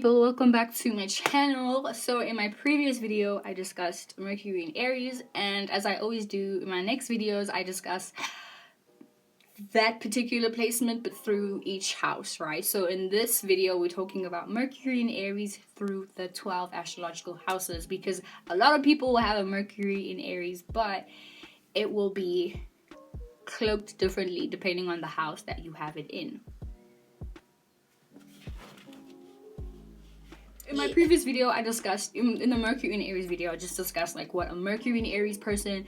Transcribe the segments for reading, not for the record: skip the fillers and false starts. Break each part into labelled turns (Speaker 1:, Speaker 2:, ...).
Speaker 1: people, welcome back to my channel. So in my previous video I discussed Mercury in Aries, and as I always do in my next videos I discuss that particular placement but through each house, right? So in this video we're talking about Mercury in Aries through the 12 astrological houses, because a lot of people will have a Mercury in Aries but it will be cloaked differently depending on the house that you have it in. In my previous video, I discussed, in the Mercury in Aries video, I just discussed like what a Mercury in Aries person,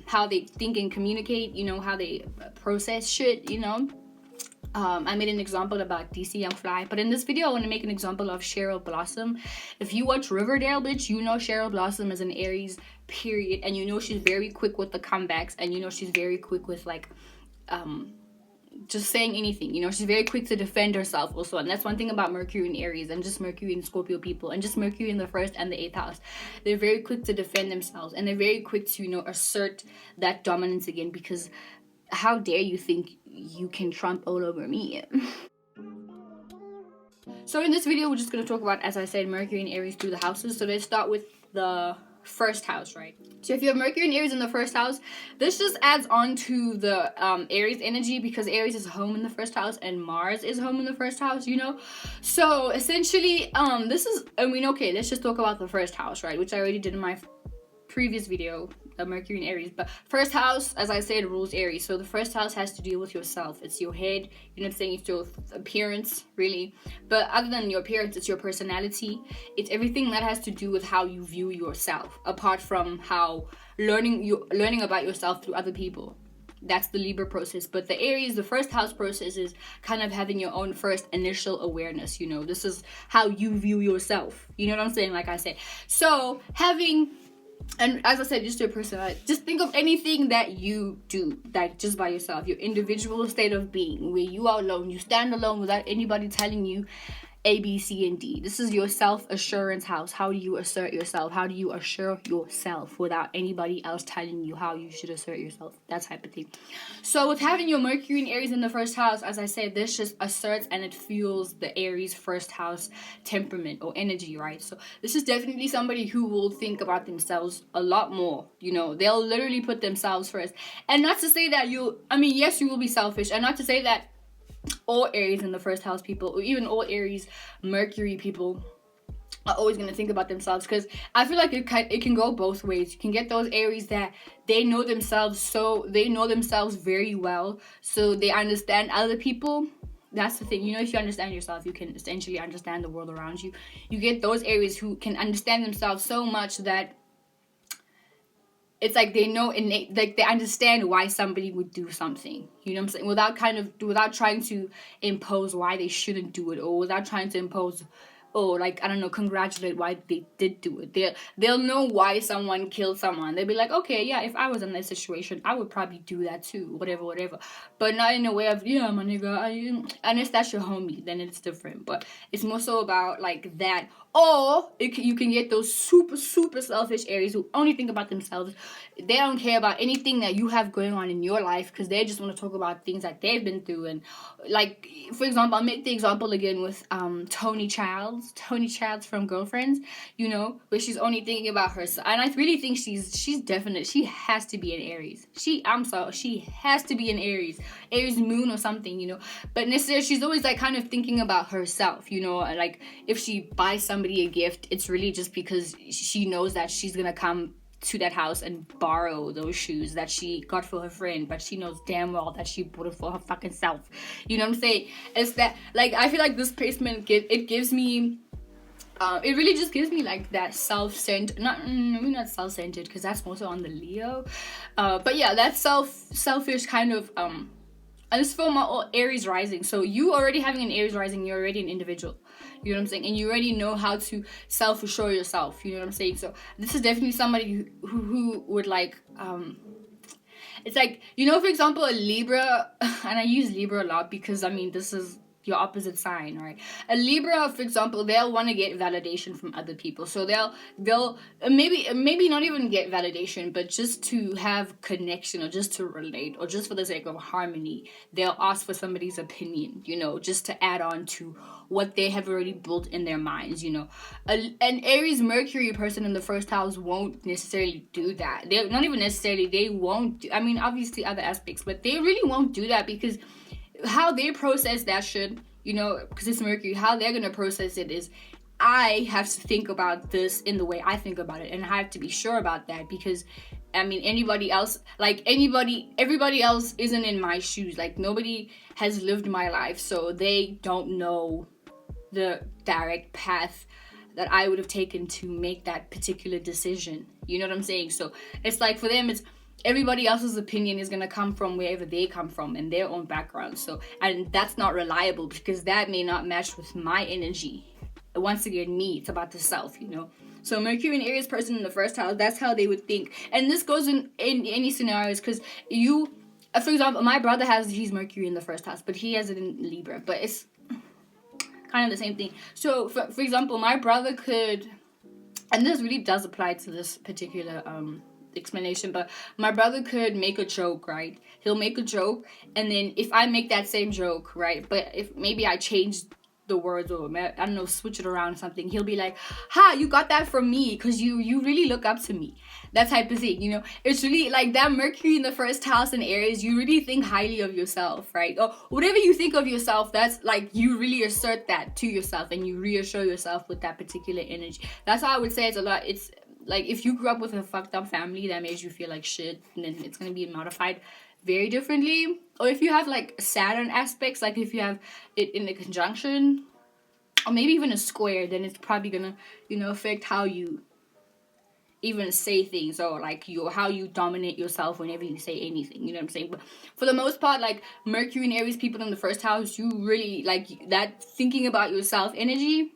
Speaker 1: how they think and communicate, you know, how they process shit, you know. I made an example about DC Young Fly, but in this video, I want to make an example of Cheryl Blossom. If you watch Riverdale, bitch, you know Cheryl Blossom is an Aries, period, and you know she's very quick with the comebacks, and you know she's very quick with like, just saying anything, you know. She's very quick to defend herself also, and that's one thing about Mercury in Aries and just Mercury in Scorpio people and just Mercury in the 1st and the 8th house. They're very quick to defend themselves, and they're very quick to, you know, assert that dominance again, because how dare you think you can trump all over me. So in this video we're just going to talk about, as I said, Mercury in Aries through the houses. So let's start with the 1st house, right? So if you have Mercury and Aries in the 1st house, this just adds on to the Aries energy, because Aries is home in the 1st house and Mars is home in the 1st house, you know. So essentially this is, I mean, okay, let's just talk about the 1st house, right, which I already did in my previous video, Mercury in Aries. But 1st house, as I said, rules Aries. So the 1st house has to deal with yourself. It's your head, you know what I'm saying? It's your appearance, really. But other than your appearance, it's your personality. It's everything that has to do with how you view yourself, apart from how learning about yourself through other people. That's the Libra process. But the Aries, the 1st house process, is kind of having your own first initial awareness, you know. This is how you view yourself, you know what I'm saying? Like I said, so having, and as I said, just your personality. Just think of anything that you do, like just by yourself, your individual state of being, where you are alone, you stand alone without anybody telling you A, B, C, and D. This is your self-assurance house. How do you assert yourself? How do you assure yourself without anybody else telling you how you should assert yourself? That type of thing. So with having your Mercury and Aries in the 1st house, as I said, this just asserts and it fuels the Aries 1st house temperament or energy, right? So this is definitely somebody who will think about themselves a lot more, you know. They'll literally put themselves first. And not to say that yes, you will be selfish, and not to say that all Aries in the 1st house people, or even all Aries Mercury people, are always going to think about themselves, because I feel like it can go both ways. You can get those Aries that they know themselves very well, so they understand other people. That's the thing, you know. If you understand yourself, you can essentially understand the world around you. You get those Aries who can understand themselves so much that it's like they know innate, like they understand why somebody would do something, you know what I'm saying, without trying to impose why they shouldn't do it, or without trying to impose, or like, I don't know, congratulate why they did do it. They'll know why someone killed someone. They'll be like, okay, yeah, if I was in that situation, I would probably do that too, whatever. But not in a way of, yeah, my nigga, unless that's your homie, then it's different. But it's more so about like that. Or you can get those super selfish Aries who only think about themselves. They don't care about anything that you have going on in your life, because they just want to talk about things that they've been through. And like, for example, I'll make the example again with Tony Childs from Girlfriends, you know, where she's only thinking about herself. And I really think she has to be an Aries. She has to be an Aries moon or something, you know. But necessarily she's always like kind of thinking about herself, you know. Like if she buys somebody a gift, it's really just because she knows that she's gonna come to that house and borrow those shoes that she got for her friend, but she knows damn well that she bought it for her fucking self. You know what I'm saying? It's that, like, I feel like this placement gives me it really just gives me like that self-centered, not self-centered, because that's also on the Leo, but yeah, that selfish kind of and it's for my Aries rising. So you already having an Aries rising, you're already an individual. You know what I'm saying? And you already know how to self-assure yourself. You know what I'm saying? So this is definitely somebody who would like, it's like, you know, for example, a Libra, and I use Libra a lot because, I mean, this is your opposite sign, right? A Libra, for example, they'll want to get validation from other people, so they'll maybe not even get validation, but just to have connection, or just to relate, or just for the sake of harmony, they'll ask for somebody's opinion, just to add on to what they have already built in their minds. An Aries Mercury person in the first house won't necessarily do that. They're not even necessarily, they won't do, I mean, obviously other aspects, but they really won't do that, because how they process that shit, because it's Mercury, how they're gonna process it is, I have to think about this in the way I think about it, and I have to be sure about that, because I mean, everybody else isn't in my shoes. Like, nobody has lived my life, so they don't know the direct path that I would have taken to make that particular decision. You know what I'm saying? So it's like, for them, it's everybody else's opinion is going to come from wherever they come from and their own background. So, and that's not reliable, because that may not match with my energy. Once again, me, it's about the self, So Mercury and Aries person in the first house, that's how they would think. And this goes in any scenarios, because for example, my brother he's Mercury in the first house, but he has it in Libra, but it's kind of the same thing. So for example, my brother could, and this really does apply to this particular explanation, but my brother could make a joke, right? He'll make a joke, and then if I make that same joke, right, but if maybe I change the words, or I don't know, switch it around or something, he'll be like, ha, you got that from me because you really look up to me. That type of thing, it's really like that Mercury in the first house in Aries, you really think highly of yourself, right? Or whatever you think of yourself, that's like, you really assert that to yourself, and you reassure yourself with that particular energy. That's how I would say it's a lot. It's like, if you grew up with a fucked up family that made you feel like shit, and then it's going to be modified very differently. Or if you have like Saturn aspects, like if you have it in a conjunction, or maybe even a square, then it's probably going to, affect how you even say things, or like how you dominate yourself whenever you say anything, you know what I'm saying? But for the most part, like Mercury and Aries people in the first house, you really like that thinking about yourself energy.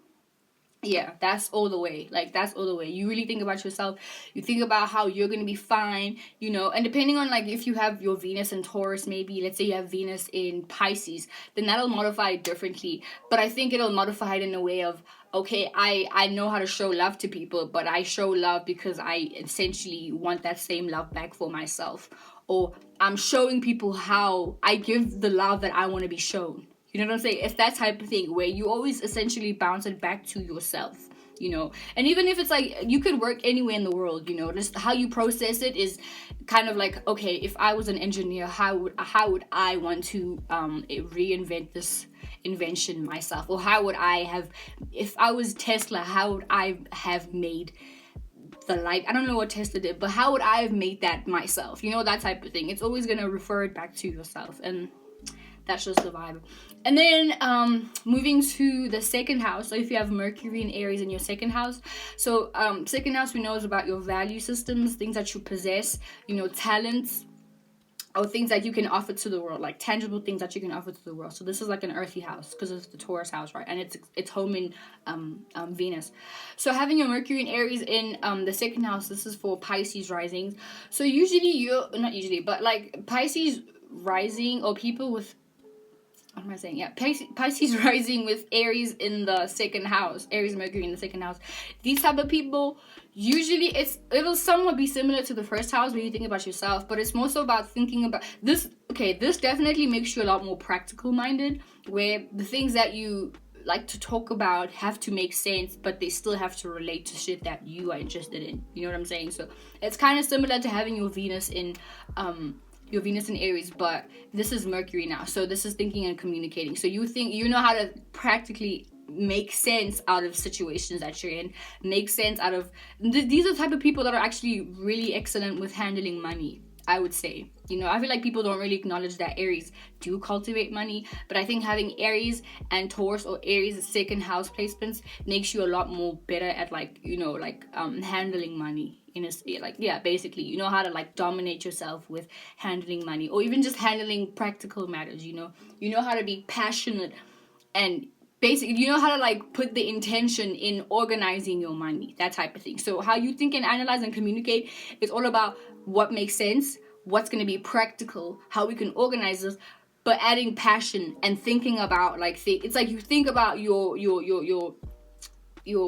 Speaker 1: Yeah, that's all the way. Like, that's all the way. You really think about yourself. You think about how you're going to be fine, and depending on, like, if you have your Venus in Taurus, maybe, let's say you have Venus in Pisces, then that'll modify it differently. But I think it'll modify it in a way of, okay, I know how to show love to people, but I show love because I essentially want that same love back for myself. Or I'm showing people how I give the love that I want to be shown. You know what I'm saying? It's that type of thing where you always essentially bounce it back to yourself, And even if it's like, you could work anywhere in the world, just how you process it is kind of like, okay, if I was an engineer, how would I want to reinvent this invention myself? Or how would I have, if I was Tesla, how would I have made the light? I don't know what Tesla did, but how would I have made that myself? That type of thing. It's always going to refer it back to yourself. And that's just the vibe. And then moving to the second house. So if you have Mercury and Aries in your second house, so second house we know is about your value systems, things that you possess, talents, or things that you can offer to the world, like tangible things that you can offer to the world. So this is like an earthy house because it's the Taurus house, right? And it's home in Venus. So having your Mercury and Aries in the second house, this is for Pisces risings. So usually not usually, but like Pisces rising, or people with, what am I saying? Yeah, Pisces rising with Aries in the second house, Aries Mercury in the second house. These type of people, usually it'll somewhat be similar to the first house where you think about yourself, but it's more so about thinking about this. Okay, this definitely makes you a lot more practical minded, where the things that you like to talk about have to make sense, but they still have to relate to shit that you are interested in. You know what I'm saying? So it's kind of similar to having your Venus in Aries, but this is Mercury now. So this is thinking and communicating. So you know how to practically make sense out of situations that you're in, make sense out of these are the type of people that are actually really excellent with handling money, I would say. I feel like people don't really acknowledge that Aries do cultivate money, but I think having Aries and Taurus, or Aries second house placements, makes you a lot more better at handling money. Basically, you know how to like dominate yourself with handling money, or even just handling practical matters. You know how to be passionate, and basically you know how to like put the intention in organizing your money, that type of thing. So how you think and analyze and communicate is all about what makes sense, what's going to be practical, how we can organize this, but adding passion and thinking about like it's like you think about your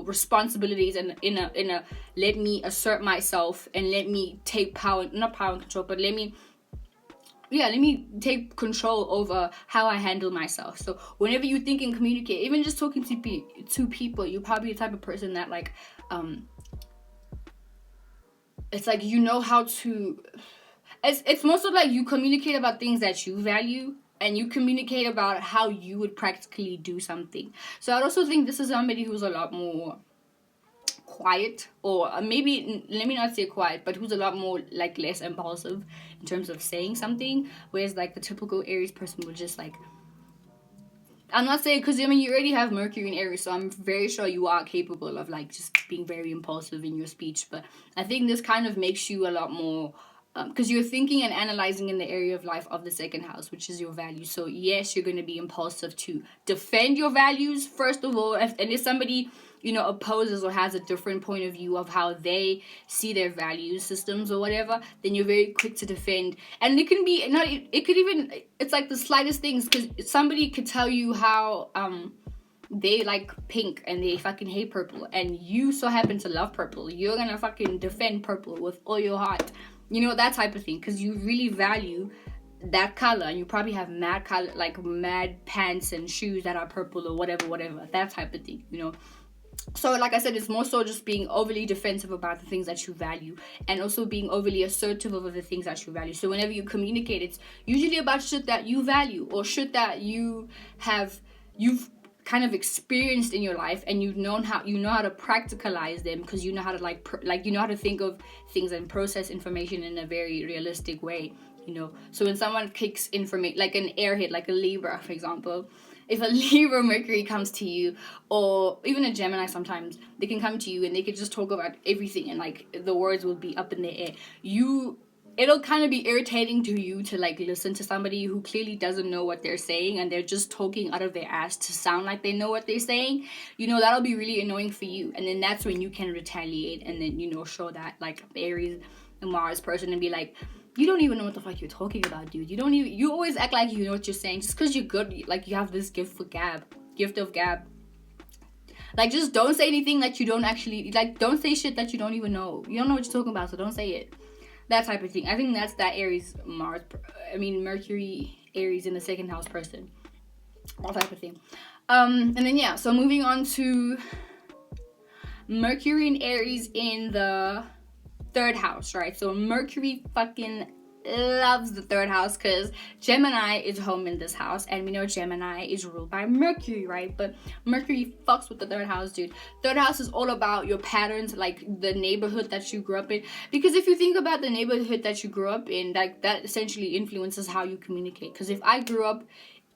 Speaker 1: responsibilities and in a let me assert myself and let me take not power and control, but let me take control over how I handle myself. So whenever you think and communicate, even just talking to people, you're probably the type of person that like it's like you know how to it's mostly like you communicate about things that you value, and you communicate about how you would practically do something. So I also think this is somebody who's a lot more quiet, or maybe let me not say quiet, but who's a lot more like less impulsive in terms of saying something, whereas like the typical Aries person would just like, I'm not saying, because I mean you already have Mercury in Aries, so I'm very sure you are capable of like just being very impulsive in your speech. But I think this kind of makes you a lot more because you're thinking and analyzing in the area of life of the second house, which is your values. So yes, you're going to be impulsive to defend your values first of all, and if somebody opposes or has a different point of view of how they see their value systems or whatever, then you're very quick to defend. And it can be not, it could even, it's like the slightest things, because somebody could tell you how they like pink and they fucking hate purple, and you so happen to love purple. You're gonna fucking defend purple with all your heart, that type of thing, because you really value that color, and you probably have mad color, like mad pants and shoes that are purple or whatever, that type of thing, So like I said, it's more so just being overly defensive about the things that you value, and also being overly assertive over the things that you value. So whenever you communicate, it's usually about shit that you value, or shit that you've kind of experienced in your life, and you know how to practicalize them, because you know how to you know how to think of things and process information in a very realistic way, So when someone kicks information, like an airhead, like a Libra, for example, if a Libra Mercury comes to you, or even a Gemini, sometimes they can come to you and they could just talk about everything, and like the words will be up in the air. It'll kind of be irritating to you to like listen to somebody who clearly doesn't know what they're saying, and they're just talking out of their ass to sound like they know what they're saying. That'll be really annoying for you. And then that's when you can retaliate, and then show that like Aries and Mars person, and be like, you don't even know what the fuck you're talking about, dude. You always act like you know what you're saying just because you're good. Like, you have this gift of gab. Like, just don't say anything that you don't actually, like, don't say shit that you don't even know. You don't know what you're talking about, so don't say it. That type of thing. I think that's that Mercury, Aries in the second house person. All type of thing. And then, so moving on to Mercury and Aries in the third house, right? So Mercury fucking loves the third house, because Gemini is home in this house, and we know Gemini is ruled by Mercury, right? But Mercury fucks with the third house, dude. Third house is all about your patterns, like the neighborhood that you grew up in. Because if you think about the neighborhood that you grew up in, like that essentially influences how you communicate. Because if I grew up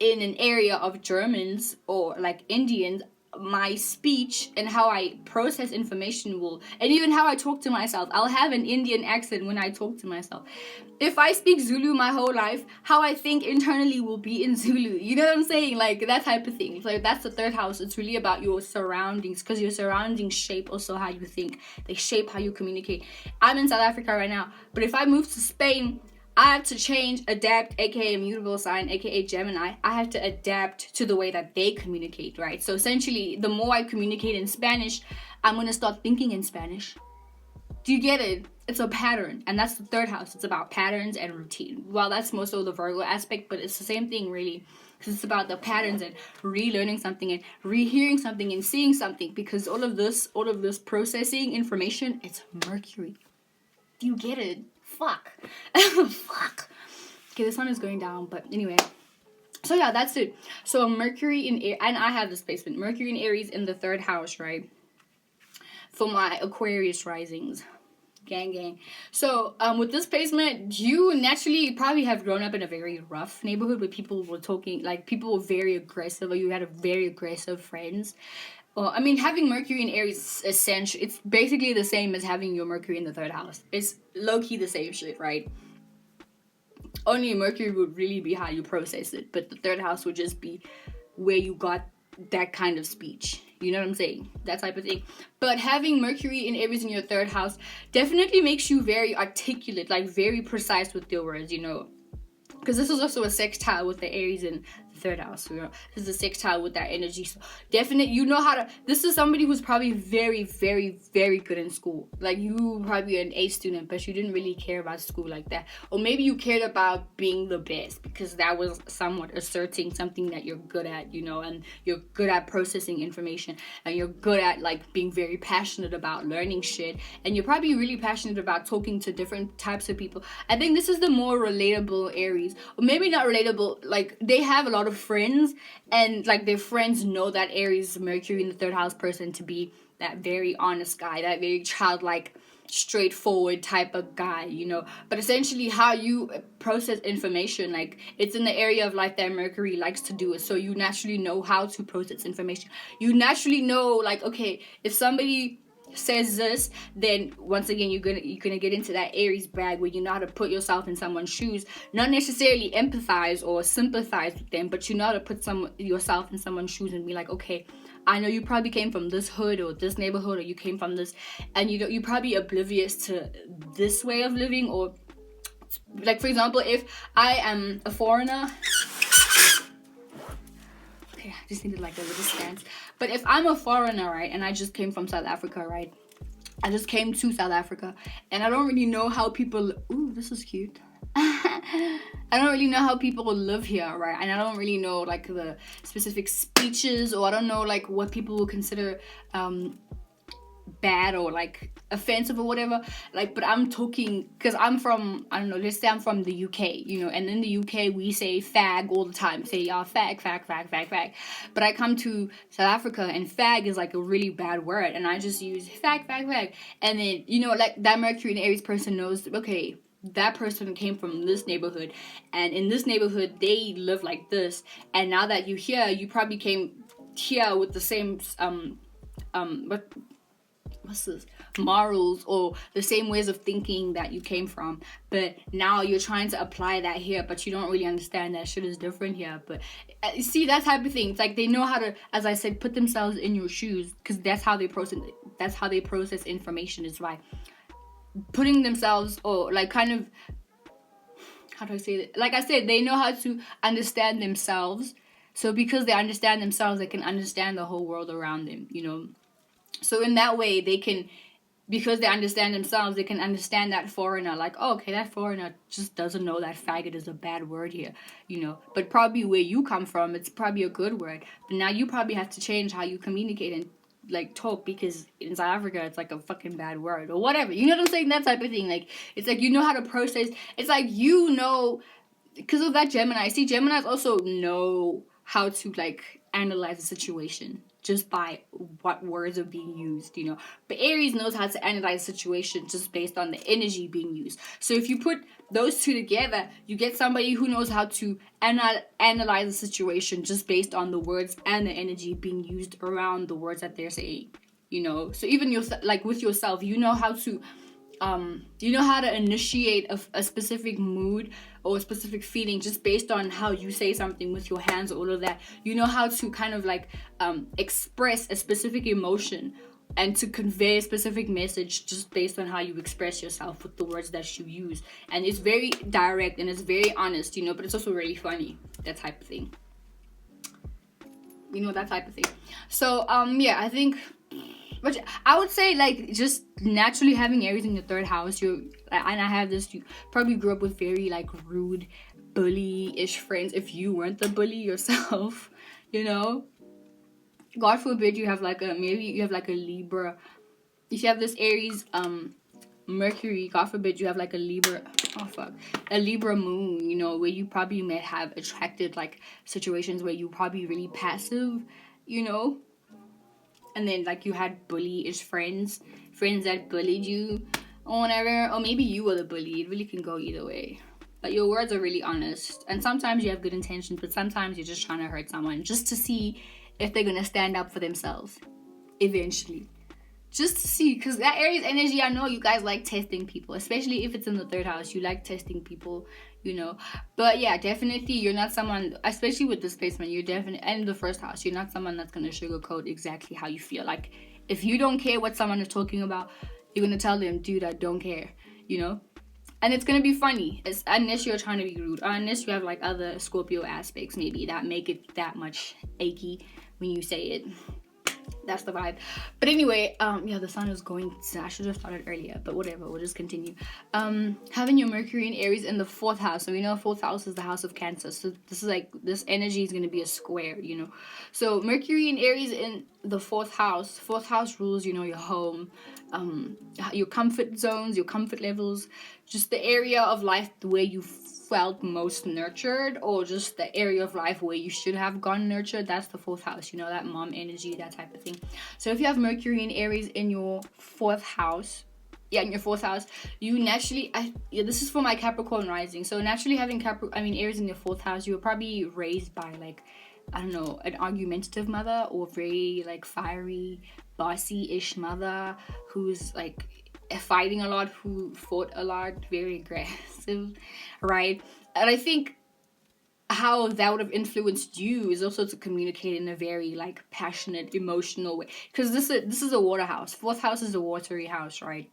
Speaker 1: in an area of Germans or like Indians, my speech and how I process information and even how I talk to myself, I'll have an Indian accent when I talk to myself. If I speak Zulu my whole life, how I think internally will be in Zulu. You know what I'm saying? Like, that type of thing. Like, that's the third house. It's really about your surroundings, because your surroundings shape also how you think. They shape how you communicate. I'm in South Africa right now, but if I move to Spain, I have to change, adapt, aka mutable sign, aka Gemini. I have to adapt to the way that they communicate, right? So essentially, the more I communicate in Spanish, I'm going to start thinking in Spanish. Do you get it? It's a pattern, and that's the third house. It's about patterns and routine. Well, that's most of the Virgo aspect, but it's the same thing, really, because it's about the patterns and relearning something and rehearing something and seeing something, because all of this processing information, it's Mercury. Do you get it? Fuck. Fuck. Okay, this one is going down, but anyway. So yeah, that's it. So Mercury in Aries, and I have this placement. Mercury in Aries in the third house, right? For my Aquarius risings. Gang. So with this placement, you naturally probably have grown up in a very rough neighborhood where people were talking, like people were very aggressive, or you had very aggressive friends. Well, I mean, having Mercury in Aries, essentially, it's basically the same as having your Mercury in the third house. It's low-key the same shit, right? Only Mercury would really be how you process it, but the third house would just be where you got that kind of speech. You know what I'm saying? That type of thing. But having Mercury in Aries in your third house definitely makes you very articulate, like very precise with your words, because this is also a sextile with the Aries in the third house. You know, this is a sextile with that energy. So definitely, you know how to. This is somebody who's probably very, very, very good in school. Like you probably an A student, but you didn't really care about school like that. Or maybe you cared about being the best because that was somewhat asserting something that you're good at, you know, and you're good at processing information, and you're good at like being very passionate about learning shit, and you're probably really passionate about talking to different types of people. I think this is the more relatable Aries, or maybe not relatable, like they have a lot of friends, and like their friends know that Aries, Mercury in the third house person to be that very honest guy, that very childlike, straightforward type of guy, you know. But essentially how you process information, like it's in the area of life that Mercury likes to do it, so you naturally know how to process information. You naturally know, like, okay, if somebody says this, then once again you're gonna get into that Aries bag where you know how to put yourself in someone's shoes, not necessarily empathize or sympathize with them, but you know how to put yourself in someone's shoes and be like, okay, I know you probably came from this hood or this neighborhood, or you came from this, and you're probably oblivious to this way of living. Or like, for example, if I am a foreigner, okay, I just needed like a little stance. But if I'm a foreigner, right, and I just came from South Africa, right? I just came to South Africa, and I don't really know how people. Ooh, this is cute. I don't really know how people live here, right? And I don't really know like the specific speeches, or I don't know like what people will consider bad or like offensive or whatever, like. But I'm talking because I'm from, I don't know, let's say I'm from the UK, you know, and in the UK we say fag all the time, say y'all fag. But I come to South Africa and fag is like a really bad word, and I just use fag, and then, you know, like that Mercury and Aries person knows, okay, that person came from this neighborhood, and in this neighborhood they live like this, and now that you're here, you probably came here with the same what's this, morals or the same ways of thinking that you came from, but now you're trying to apply that here, but you don't really understand that shit is different here. But see, that type of thing, it's like they know how to, as I said, put themselves in your shoes, because that's how they process information, is by putting themselves, or like kind of, how do I say that? Like I said, they know how to understand themselves. So because they understand themselves, they can understand the whole world around them, you know. So in that way, they can, because they understand themselves, they can understand that foreigner. Like, oh, okay, that foreigner just doesn't know that faggot is a bad word here, you know. But probably where you come from, it's probably a good word. But now you probably have to change how you communicate and like talk, because in South Africa it's like a fucking bad word or whatever. You know what I'm saying? That type of thing. Like, it's like you know how to process. It's like, you know, because of that Gemini. See, Geminis also know how to like analyze a situation just by what words are being used, you know. But Aries knows how to analyze a situation just based on the energy being used. So if you put those two together, you get somebody who knows how to analyze a situation just based on the words and the energy being used around the words that they're saying, you know. So even like with yourself, you know how to initiate a specific mood or a specific feeling just based on how you say something with your hands, all of that. You know how to kind of like express a specific emotion and to convey a specific message just based on how you express yourself with the words that you use. And it's very direct and it's very honest, you know, but it's also really funny, that type of thing. You know, that type of thing. So yeah, I think, but I would say, like, just naturally having Aries in your third house, and I have this, you probably grew up with very, like, rude, bully-ish friends if you weren't the bully yourself, you know? God forbid you have, like, maybe you have, like, a Libra. If you have this Aries, Mercury, God forbid you have, like, a Libra moon, you know, where you probably may have attracted, like, situations where you're probably really passive, you know? And then, like, you had bully-ish friends that bullied you or whatever. Or maybe you were the bully. It really can go either way. But your words are really honest. And sometimes you have good intentions, but sometimes you're just trying to hurt someone just to see if they're going to stand up for themselves eventually. Just to see. Because that Aries energy, I know you guys like testing people. Especially if it's in the third house. You like testing people, you know. But yeah, definitely you're not someone, especially with this placement, you're definitely, and the first house, you're not someone that's going to sugarcoat exactly how you feel. Like, if you don't care what someone is talking about, you're going to tell them, dude, I don't care, you know. And it's gonna be funny, unless you're trying to be rude, or unless you have like other Scorpio aspects maybe that make it that much achy when you say it. That's the vibe. But anyway, yeah, the sun is going. I should have started earlier, but whatever. We'll just continue. Having your Mercury in Aries in the 4th house. So we know 4th house is the house of Cancer. So this is like, this energy is going to be a square, you know. So Mercury in Aries in the 4th house. 4th house rules, you know, your home, your comfort zones, your comfort levels, just the area of life where you felt most nurtured, or just the area of life where you should have gone nurtured. That's the 4th house, you know, that mom energy, that type of thing. So if you have Mercury in Aries in your 4th house, in your 4th house, you naturally, this is for my Capricorn rising, so naturally having Aries in your 4th house, you were probably raised by like, I don't know, an argumentative mother, or very like fiery, bossy-ish mother who's like fighting a lot, who fought a lot, very aggressive, right? And I think how that would have influenced you is also to communicate in a very like passionate, emotional way, because this is a water house. 4th house is a watery house, right?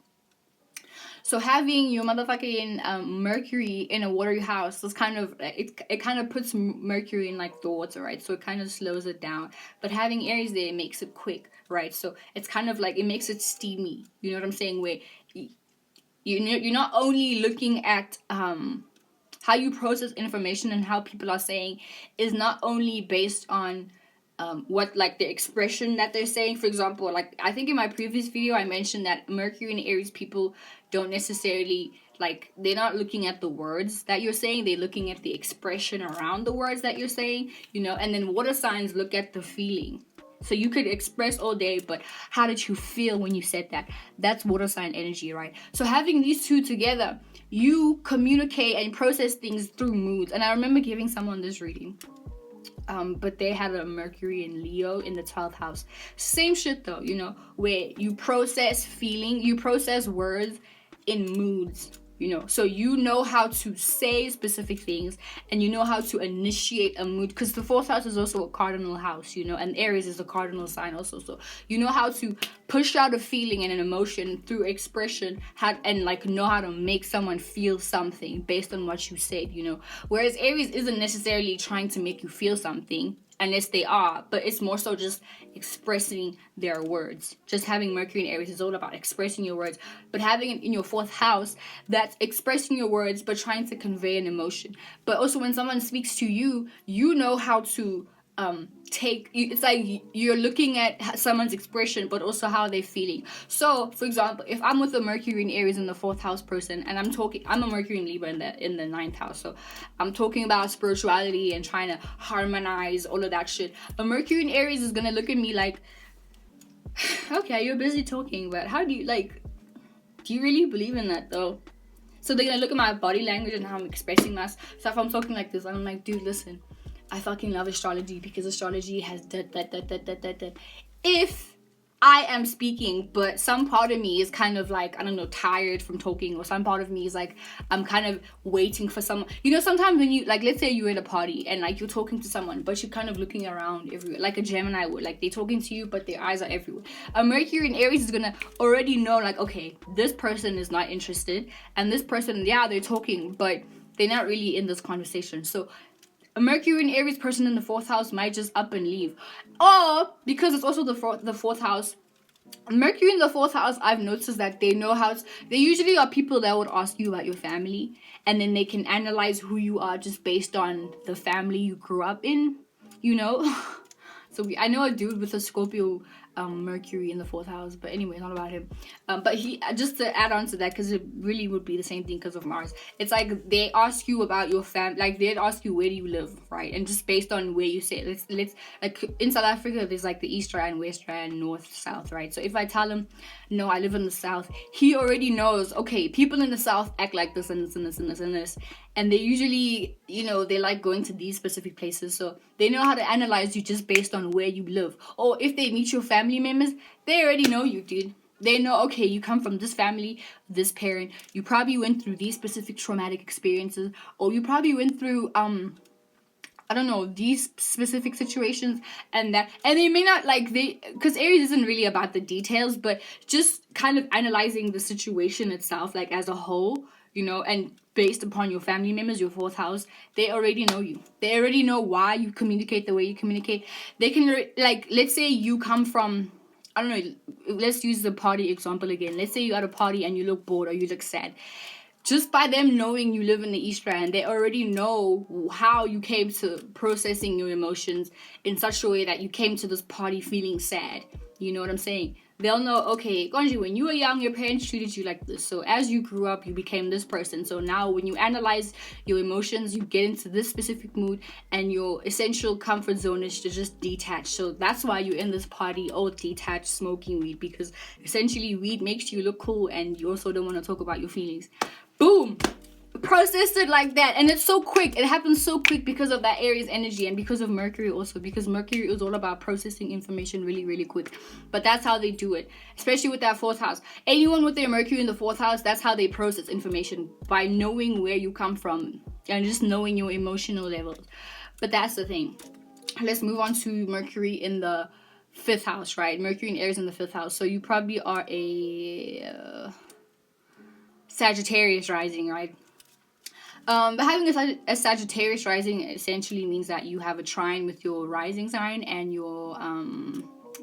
Speaker 1: So having your motherfucking Mercury in a watery house is kind of, it kind of puts Mercury in like the water, right? So it kind of slows it down. But having Aries there, it makes it quick, right? So it's kind of like, it makes it steamy. You know what I'm saying? Where you're not only looking at how you process information, and how people are saying is not only based on what like the expression that they're saying. For example, like I think in my previous video I mentioned that Mercury and Aries people don't necessarily, like, they're not looking at the words that you're saying, they're looking at the expression around the words that you're saying, you know. And then water signs look at the feeling. So you could express all day, but how did you feel when you said that? That's water sign energy, right? So having these two together, you communicate and process things through moods. And I remember giving someone this reading, but they had a Mercury in Leo in the 12th house. Same shit though, you know, where you process feeling, you process words in moods, you know. So you know how to say specific things, and you know how to initiate a mood, because the 4th house is also a cardinal house, you know, and Aries is a cardinal sign also. So you know how to push out a feeling and an emotion through expression, and like know how to make someone feel something based on what you said, you know. Whereas Aries isn't necessarily trying to make you feel something, unless they are, but it's more so just expressing their words. Just having Mercury in Aries is all about expressing your words, but having it in your 4th house, that's expressing your words but trying to convey an emotion. But also when someone speaks to you, you know how to it's like you're looking at someone's expression but also how they're feeling. So for example, if I'm with a Mercury in Aries in the 4th house person, and I'm a Mercury in Libra in the 9th house, so I'm talking about spirituality and trying to harmonize all of that shit, a Mercury in Aries is gonna look at me like, okay, you're busy talking, but how do you really believe in that though? So they're gonna look at my body language and how I'm expressing myself. So if I'm talking like this, I'm like, dude, listen, I fucking love astrology because astrology has that. If I am speaking, but some part of me is kind of like, I don't know, tired from talking, or some part of me is like, I'm kind of waiting for someone. You know, sometimes when you, like, let's say you're at a party and like you're talking to someone, but you're kind of looking around everywhere, like a Gemini would, like they're talking to you, but their eyes are everywhere. A Mercury in Aries is gonna already know, like, okay, this person is not interested, and this person, yeah, they're talking, but they're not really in this conversation. So a Mercury in Aries person in the 4th house might just up and leave. Or, because it's also the 4th house, Mercury in the 4th house, I've noticed that they know how to, they usually are people that would ask you about your family, and then they can analyze who you are just based on the family you grew up in, you know. So I know a dude with a Scorpio Mercury in the 4th house, but anyway, not about him. But he, just to add on to that, because it really would be the same thing because of Mars. It's like they ask you about your family, like they'd ask you where do you live, right? And just based on where you say, let's like in South Africa, there's like the East Rand, West Rand, North, South, right? So if I tell him, no, I live in the South, he already knows, okay, people in the South act like this and this and this and this and this. And they usually, you know, they like going to these specific places. So they know how to analyze you just based on where you live. Or if they meet your family members, they already know you, dude. They know, okay, you come from this family, this parent. You probably went through these specific traumatic experiences. Or you probably went through, I don't know, these specific situations and that. And they may not, like, because Aries isn't really about the details, but just kind of analyzing the situation itself, like, as a whole. you know, and based upon your family members, your fourth house, they already know you. They already know why you communicate the way you communicate. They can, like, let's say you come from, I don't know, let's use the party example again. Let's say you're at a party and you look bored or you look sad. Just by them knowing you live in the East Rand, they already know how you came to processing your emotions in such a way that you came to this party feeling sad. You know what I'm saying? They'll know, okay, Gonji, when you were young, your parents treated you like this. So as you grew up, you became this person. So now when you analyze your emotions, you get into this specific mood, and your essential comfort zone is to just detach. So that's why you're in this party all detached, smoking weed, because essentially weed makes you look cool and you also don't want to talk about your feelings. Boom! Processed it like that, and it's so quick. It happens so quick because of that Aries energy, and because of Mercury also, because Mercury is all about processing information really, really quick. But that's how they do it, especially with that fourth house. Anyone with their Mercury in the fourth house, that's how they process information, by knowing where you come from and just knowing your emotional levels. But that's the thing. Let's move on to Mercury in the fifth house, right? Mercury and Aries in the fifth house. So you probably are a Sagittarius rising, right? But having a Sagittarius rising essentially means that you have a trine with your rising sign and your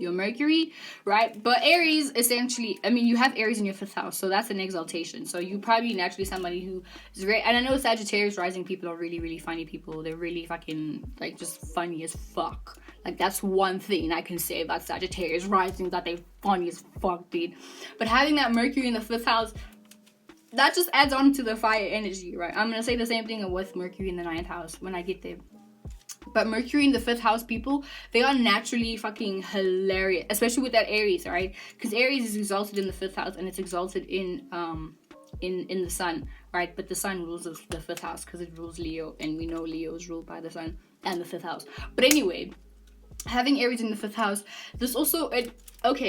Speaker 1: Mercury, right? But Aries, essentially, I mean, you have Aries in your fifth house, so that's an exaltation. So you probably naturally somebody who is very, and I know Sagittarius rising people are really, really funny people. They're really fucking, like, just funny as fuck. Like, that's one thing I can say about Sagittarius rising, that they're funny as fuck, dude. But having that Mercury in the fifth house, that just adds on to the fire energy, right? I'm going to say the same thing with Mercury in the ninth house when I get there. But Mercury in the fifth house people, they are naturally fucking hilarious, especially with that Aries, right? Because Aries is exalted in the fifth house, and it's exalted in the sun, right? But the sun rules the fifth house because it rules Leo, and we know Leo is ruled by the sun and the fifth house. But anyway, having Aries in the fifth house, this also,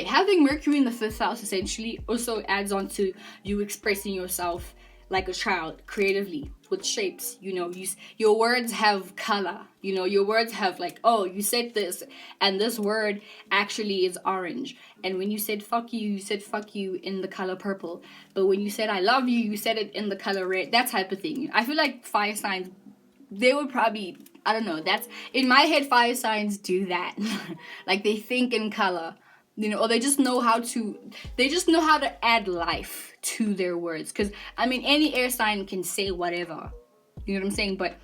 Speaker 1: having Mercury in the fifth house essentially also adds on to you expressing yourself like a child creatively with shapes. You know, your words have color. You know, your words have, like, oh, you said this, and this word actually is orange. And when you said fuck you said fuck you in the color purple. But when you said I love you, you said it in the color red. That type of thing. I feel like fire signs, they would probably, I don't know, that's, in my head, fire signs do that. Like, they think in color, you know, or they just know how to add life to their words. Because, I mean, any air sign can say whatever, you know what I'm saying? But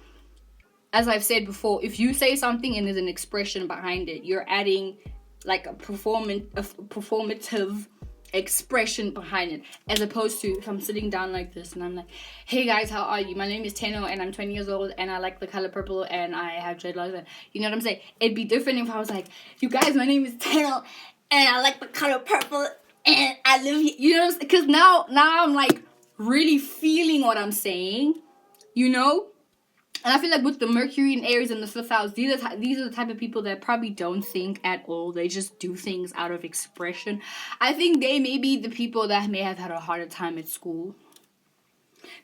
Speaker 1: as I've said before, if you say something and there's an expression behind it, you're adding like a performative expression behind it, as opposed to if I'm sitting down like this and I'm like, hey guys, how are you? My name is Teno and I'm 20 years old and I like the color purple and I have dreadlocks, and you know what I'm saying? It'd be different if I was like, you guys, my name is Teno and I like the color purple and I live here, you know, because now I'm like really feeling what I'm saying, you know? And I feel like with the Mercury and Aries in the fifth house, these are the type of people that probably don't think at all. They just do things out of expression. I think they may be the people that may have had a harder time at school.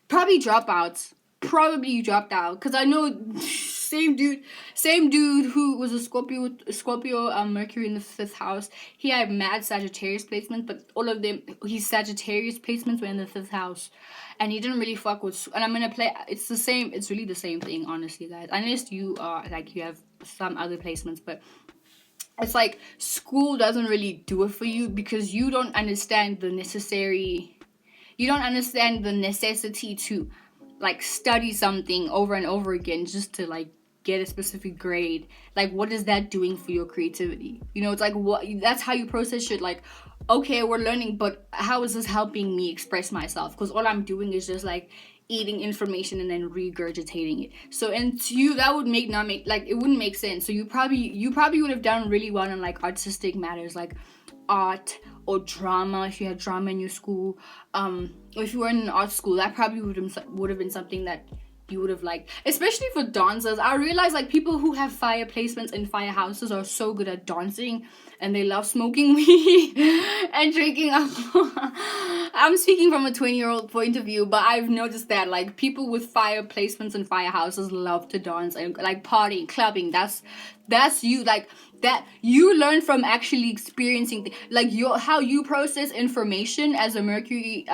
Speaker 1: Probably dropouts. Probably dropped out. Because I know same dude who was a Scorpio, Mercury in the fifth house. He had mad Sagittarius placements, but all of them, his Sagittarius placements were in the fifth house. And he didn't really fuck with, and I'm gonna play, it's really the same thing, honestly, guys. Unless you are, like, you have some other placements, but it's like, school doesn't really do it for you because you don't understand the necessity to, like, study something over and over again just to, like, get a specific grade. Like, what is that doing for your creativity? You know, it's like, what, that's how you process shit. Like, okay, we're learning, but how is this helping me express myself? Because all I'm doing is just, like, eating information and then regurgitating it. So, and to you, that would it wouldn't make sense. So you probably would have done really well in, like, artistic matters, like art or drama, if you had drama in your school. Or if you were in an art school, that probably would have been something that you would have liked, especially for dancers. I realize, like, people who have fire placements in fire houses are so good at dancing, and they love smoking weed and drinking alcohol. I'm speaking from a 20-year-old point of view, but I've noticed that, like, people with fire placements in fire houses love to dance and, like, partying, clubbing. That's you, like, that you learn from actually experiencing, like, how you process information as a Mercury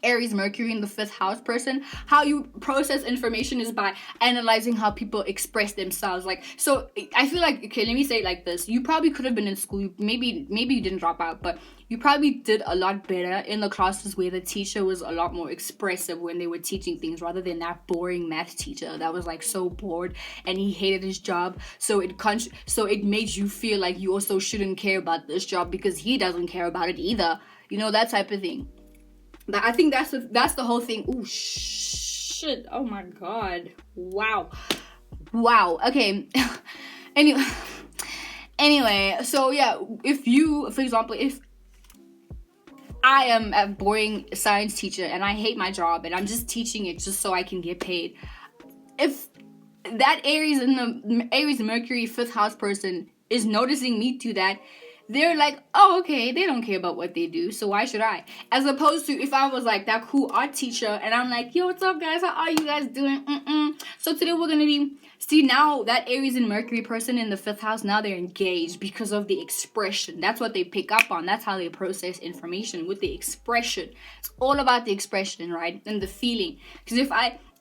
Speaker 1: Aries Mercury in the 5th house person, how you process information is by analyzing how people express themselves. Like, so I feel like, okay, let me say it like this. You probably could have been in school, maybe you didn't drop out, but you probably did a lot better in the classes where the teacher was a lot more expressive when they were teaching things, rather than that boring math teacher that was like so bored and he hated his job. So it made you feel like you also shouldn't care about this job because he doesn't care about it either. You know, that type of thing. I think that's the whole thing. Oh shit! Oh my god! Wow. Okay. Anyway. So yeah, if you, for example, if I am a boring science teacher and I hate my job and I'm just teaching it just so I can get paid, if that Aries Mercury 5th house person is noticing me do that, they're like, oh, okay, they don't care about what they do, so why should I? As opposed to if I was like that cool art teacher and I'm like, yo, what's up, guys? How are you guys doing? So today we're gonna be, see, now that Aries and Mercury person in the 5th house, now they're engaged because of the expression. That's what they pick up on. That's how they process information, with the expression. It's all about the expression, right? And the feeling. Because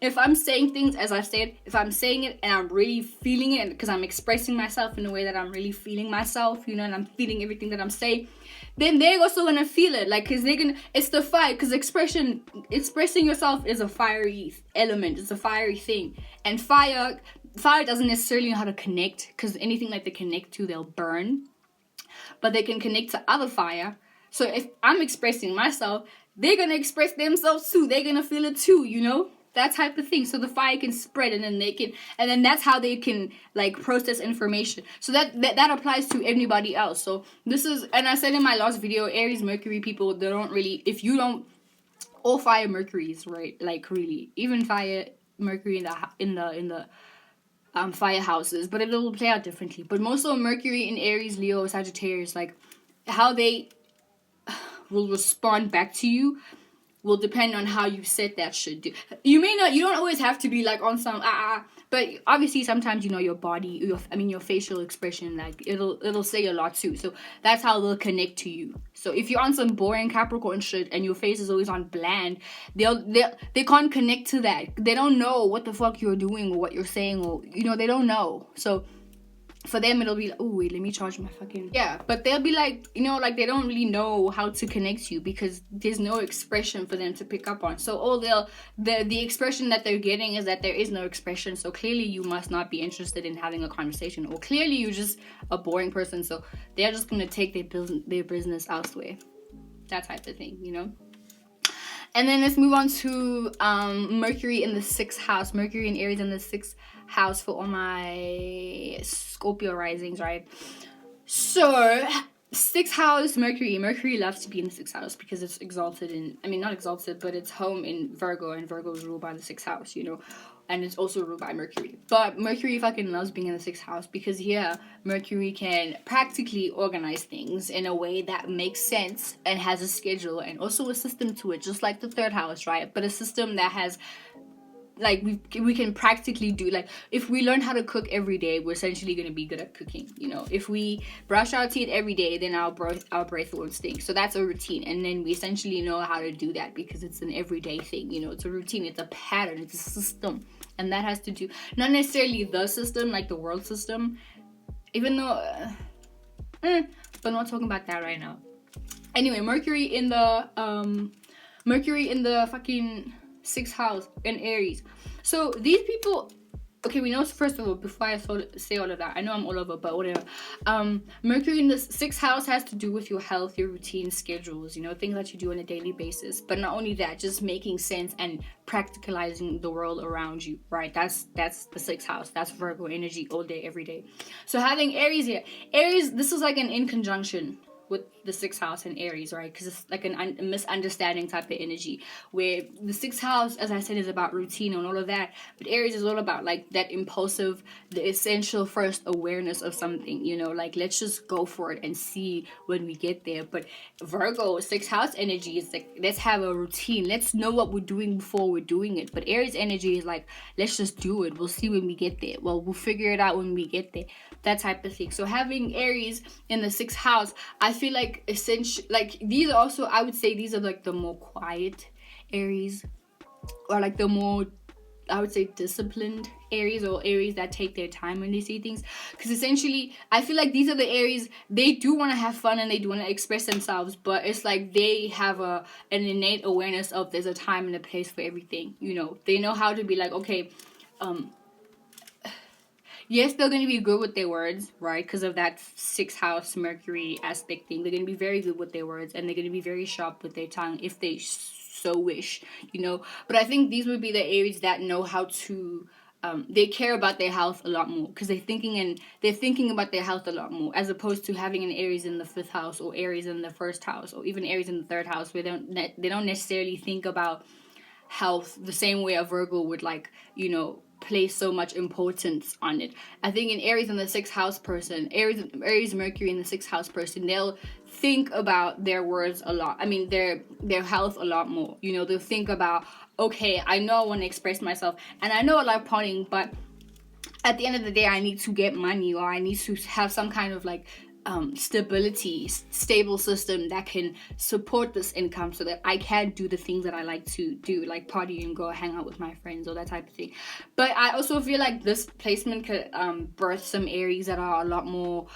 Speaker 1: if I'm saying things, as I've said, if I'm saying it and I'm really feeling it, because I'm expressing myself in a way that I'm really feeling myself, you know, and I'm feeling everything that I'm saying, then they're also gonna feel it, like, because it's the fire, because expressing yourself is a fiery element, it's a fiery thing, and fire doesn't necessarily know how to connect, because anything that they connect to, they'll burn, but they can connect to other fire. So if I'm expressing myself, they're gonna express themselves too, they're gonna feel it too, you know? That type of thing. So the fire can spread, and then that's how they can like process information. So that applies to anybody else. So this is, and I said in my last video, Aries Mercury people, they don't really, if you don't, all fire Mercuries, right? Like really, even fire Mercury in the fire houses, but it'll play out differently. But most of Mercury in Aries, Leo, Sagittarius, like how they will respond back to you will depend on how you set that shit. You don't always have to be like on some but obviously sometimes, you know, your body, your facial expression, like it'll say a lot too. So that's how they'll connect to you. So if you're on some boring Capricorn shit and your face is always on bland, they can't connect to that. They don't know what the fuck you're doing or what you're saying, or you know, they don't know. So for them it'll be like, oh wait, let me charge my fucking, yeah, but they'll be like, you know, like they don't really know how to connect to you because there's no expression for them to pick up on. So all the expression that they're getting is that there is no expression. So clearly you must not be interested in having a conversation, or clearly you're just a boring person, so they're just gonna take their business elsewhere. That type of thing, you know. And then let's move on to Mercury in the 6th house. Mercury and Aries in the 6th house for all my Scorpio risings, right? So 6th house Mercury loves to be in the 6th house because it's exalted in, I mean not exalted, but it's home in Virgo, and Virgo is ruled by the 6th house, you know, and it's also ruled by Mercury. But Mercury fucking loves being in the 6th house because here Mercury can practically organize things in a way that makes sense and has a schedule and also a system to it, just like the 3rd house, right? But a system that has, like, we can practically do, like, if we learn how to cook every day, we're essentially going to be good at cooking, you know. If we brush our teeth every day, then our breath won't stink. So that's a routine, and then we essentially know how to do that because it's an everyday thing, you know. It's a routine, it's a pattern, it's a system, and that has to do, not necessarily the system, like the world system, even though but I'm not talking about that right now. Anyway, Mercury in the fucking 6th house in Aries. So these people, okay, we know, first of all, before I say all of that, I know I'm all over, but whatever. Mercury in the 6th house has to do with your health, your routine, schedules, you know, things that you do on a daily basis. But not only that, just making sense and practicalizing the world around you, right? That's the 6th house. That's Virgo energy all day, every day. So having Aries here, Aries, this is like an in conjunction with the 6th house and Aries, right? Because it's like a misunderstanding type of energy, where the 6th house, as I said, is about routine and all of that, but Aries is all about like that impulsive, the essential first awareness of something, you know, like let's just go for it and see when we get there. But Virgo 6th house energy is like, let's have a routine, let's know what we're doing before we're doing it. But Aries energy is like, let's just do it, we'll see when we get there, well, we'll figure it out when we get there, that type of thing. So having Aries in the 6th house, I feel like essentially, like these are also, I would say these are like the more quiet Aries, or like the more, I would say, disciplined Aries, or Aries that take their time when they see things. Because essentially, I feel like these are the Aries, they do want to have fun and they do want to express themselves, but it's like they have an innate awareness of there's a time and a place for everything. You know, they know how to be like, okay, yes, they're going to be good with their words, right? Because of that 6th house Mercury aspect thing. They're going to be very good with their words, and they're going to be very sharp with their tongue if they so wish, you know. But I think these would be the Aries that know how to, they care about their health a lot more, because they're thinking about their health a lot more, as opposed to having an Aries in the 5th house, or Aries in the 1st house, or even Aries in the 3rd house, where they don't necessarily think about health the same way a Virgo would, like, you know, place so much importance on it. I think in Aries and the 6th house person, Aries Mercury in the 6th house person, they'll think about their words a lot. I mean, their health a lot more. You know, they'll think about, okay, I know I want to express myself, and I know I like partying, but at the end of the day, I need to get money, or I need to have some kind of like stable system that can support this income, so that I can do the things that I like to do, like party and go hang out with my friends, or that type of thing. But I also feel like this placement could birth some Aries that are a lot more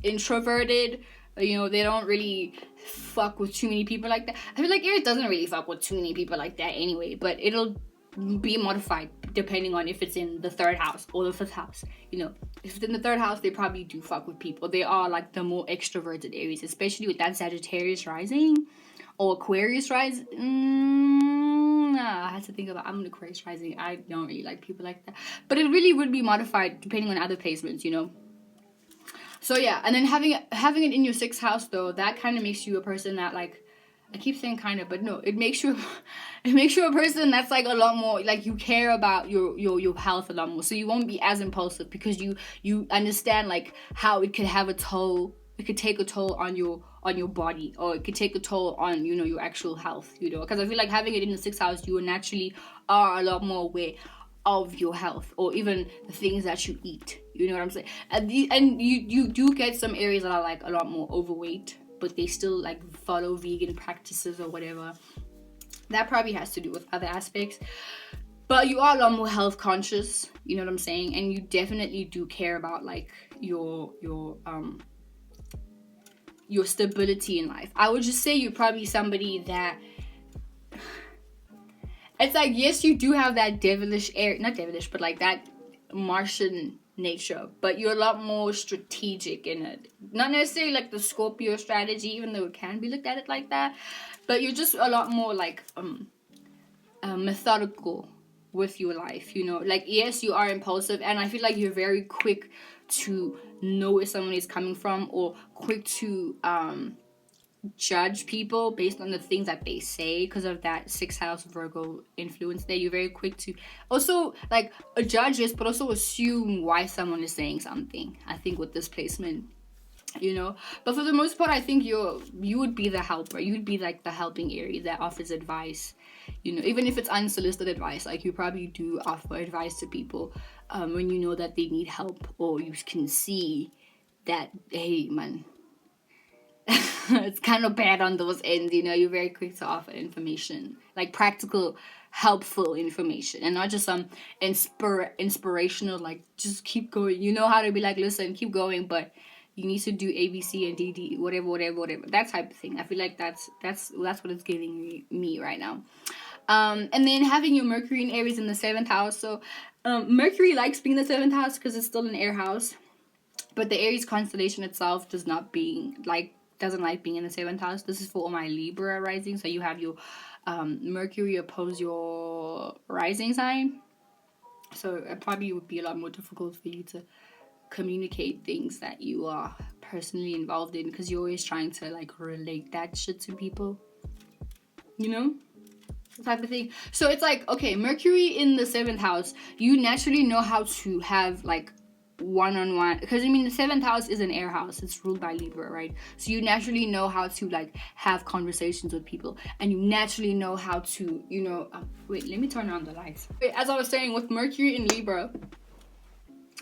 Speaker 1: introverted. You know, they don't really fuck with too many people like that. I feel like Aries doesn't really fuck with too many people like that anyway, but it'll be modified depending on if it's in the 3rd house or the 5th house. You know, if it's in the 3rd house, they probably do fuck with people. They are like the more extroverted Aries, especially with that Sagittarius rising or Aquarius rising. I had to think about, I'm an Aquarius rising. I don't really like people like that, but it really would be modified depending on other placements, you know. So yeah, and then having it in your 6th house though, that kind of makes you a person that, like, I keep saying kind of, but no, it makes you a person that's like a lot more, like, you care about your health a lot more. So you won't be as impulsive, because you understand like how it could have a toll. It could take a toll on your body, or it could take a toll on, you know, your actual health, you know. Because I feel like having it in the 6th house, you naturally are a lot more aware of your health, or even the things that you eat. You know what I'm saying? And you do get some Areas that are like a lot more overweight, but they still like follow vegan practices or whatever. That probably has to do with other aspects. But you are a lot more health conscious, you know what I'm saying? And you definitely do care about like your stability in life. I would just say you're probably somebody that, it's like, yes, you do have that devilish air, not devilish, but like that Martian nature, but you're a lot more strategic in it. Not necessarily like the Scorpio strategy, even though it can be looked at it like that, but you're just a lot more like methodical with your life, you know. Like, yes, you are impulsive, and I feel like you're very quick to know where someone is coming from, or quick to judge people based on the things that they say, because of that 6th house Virgo influence there. You're very quick to also like judge this, but also assume why someone is saying something, I think, with this placement, you know. But for the most part, I think you would be the helper. You would be like the helping Aries that offers advice, you know, even if it's unsolicited advice. Like, you probably do offer advice to people when you know that they need help, or you can see that, hey man, it's kind of bad on those ends, you know. You're very quick to offer information, like practical, helpful information, and not just some inspirational, like, just keep going. You know how to be like, listen, keep going, but you need to do A, B, C, and D, D, whatever, that type of thing. I feel like that's what it's giving me right now. And then having your Mercury in Aries in the 7th house. So Mercury likes being in the 7th house because it's still an air house, but the Aries constellation itself doesn't like being in the 7th house. This is for all my Libra rising. So you have your Mercury oppose your rising sign. So it probably would be a lot more difficult for you to communicate things that you are personally involved in, because you're always trying to like relate that shit to people, you know, type of thing. So it's like, okay, Mercury in the 7th house, you naturally know how to have like one-on-one, because I mean the 7th house is an air house, it's ruled by Libra, right? So you naturally know how to like have conversations with people, and you naturally know how to, you know, wait, let me turn on the lights. As I was saying, with Mercury in Libra,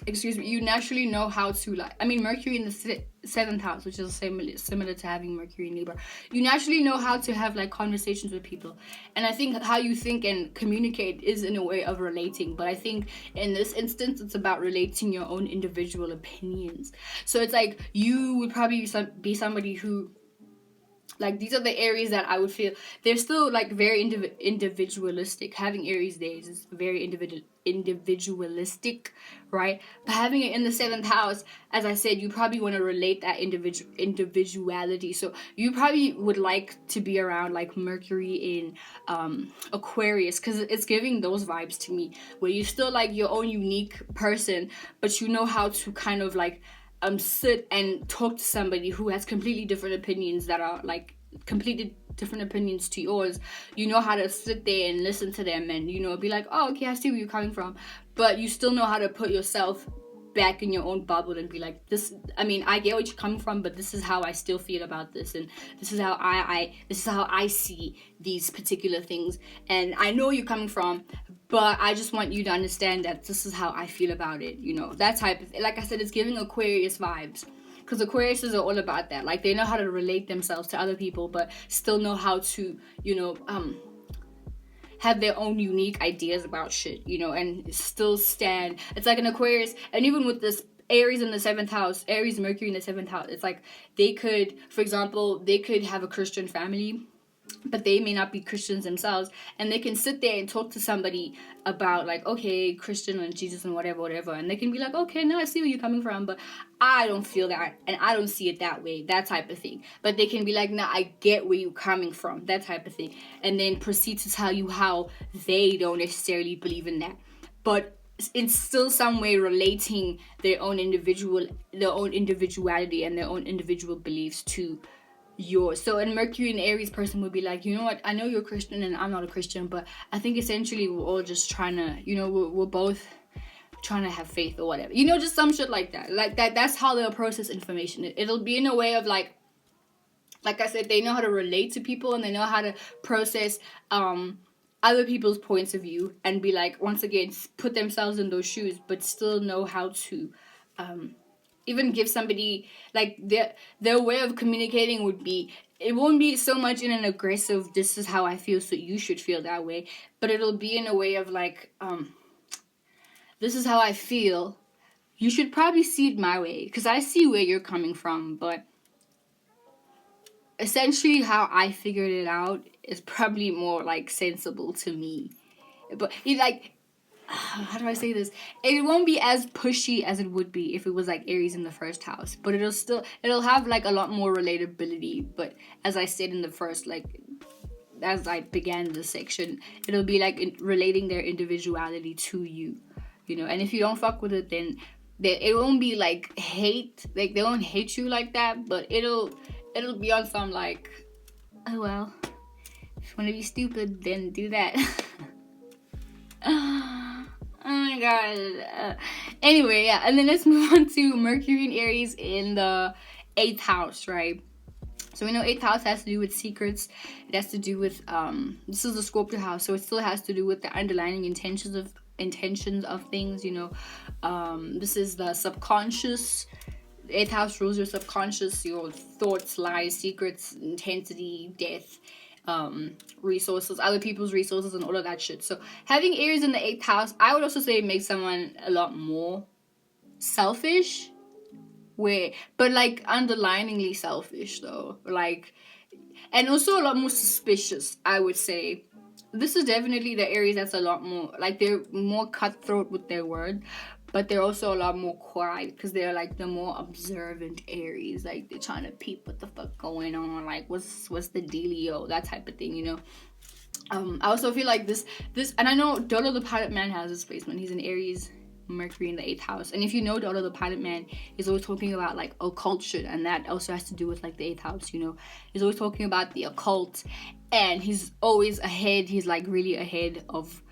Speaker 1: you naturally know how to, like, I mean, Mercury in the seventh house, which is similar to having Mercury in Libra. You naturally know how to have like conversations with people, and I think how you think and communicate is in a way of relating. But I think in this instance, it's about relating your own individual opinions. So it's like you would probably be somebody who, like, these are the Aries that I would feel they're still like very individualistic. Having Aries days is very individualistic, right? But having it in the seventh house, as I said, you probably want to relate that individuality. So you probably would like to be around like Mercury in Aquarius, because it's giving those vibes to me, where you still like your own unique person, but you know how to kind of like sit and talk to somebody who has completely different opinions that are like completely different opinions to yours. You know how to sit there and listen to them and, you know, be like, oh, okay, I see where you're coming from. But you still know how to put yourself back in your own bubble and be like, this, I mean, I get what you're coming from, but this is how I still feel about this, and this is how I see these particular things, and I know you're coming from, but I just want you to understand that this is how I feel about it, you know, that type of, like I said, it's giving Aquarius vibes, because Aquariuses are all about that. Like, they know how to relate themselves to other people, but still know how to, you know, have their own unique ideas about shit, you know, and still stand. It's like an Aquarius, and even with this Aries in the seventh house, Aries Mercury in the seventh house, it's like they could, for example, they could have a Christian family, but they may not be Christians themselves, and they can sit there and talk to somebody about like, okay, Christian and Jesus and whatever, and they can be like, okay, no, I see where you're coming from, but I don't feel that, and I don't see it that way, that type of thing. But they can be like, nah, I get where you're coming from, that type of thing, and then proceed to tell you how they don't necessarily believe in that, but it's still some way relating their own individuality and their own individual beliefs to yours. So a Mercury and Aries person would be like, you know what, I know you're a Christian and I'm not a Christian, but I think essentially we're all just trying to, you know, we're both trying to have faith or whatever, you know, just some shit like that. That's how they'll process information. It'll be in a way of like I said, they know how to relate to people, and they know how to process other people's points of view, and be like, once again, put themselves in those shoes, but still know how to even give somebody, like, their way of communicating would be, it won't be so much in an aggressive, this is how I feel, so you should feel that way, but it'll be in a way of like, this is how I feel, you should probably see it my way, because I see where you're coming from, but essentially how I figured it out is probably more like sensible to me. But it, like, how do I say this? It won't be as pushy as it would be if it was like Aries in the first house, but it'll have like a lot more relatability. But as I said in the first, like, as I began this section, it'll be like relating their individuality to you, you know. And if you don't fuck with it, then it won't be like hate, like they won't hate you like that, but it'll be on some like, oh well, if you want to be stupid, then do that. Oh my god. Anyway, yeah, and then let's move on to Mercury and Aries in the 8th house, right? So we know 8th house has to do with secrets. It has to do with this is the Scorpio house, so it still has to do with the underlying intentions of things, you know. This is the subconscious. 8th house rules your subconscious, your thoughts, lies, secrets, intensity, death, resources, other people's resources, and all of that shit. So having Aries in the 8th house, I would also say it makes someone a lot more selfish, but like underliningly selfish though, like, and also a lot more suspicious, I would say. This is definitely the Aries that's a lot more, like, they're more cutthroat with their word, but they're also a lot more quiet, because they're like the more observant Aries. Like, they're trying to peep what the fuck going on, like what's the dealio, that type of thing, you know. I also feel like this, and I know Dodo the Pilot Man has this placement. He's an Aries, Mercury in the 8th house, and if you know Dodo the Pilot Man, he's always talking about like occult shit, and that also has to do with like the 8th house, you know. He's always talking about the occult, and he's always ahead. He's like really ahead of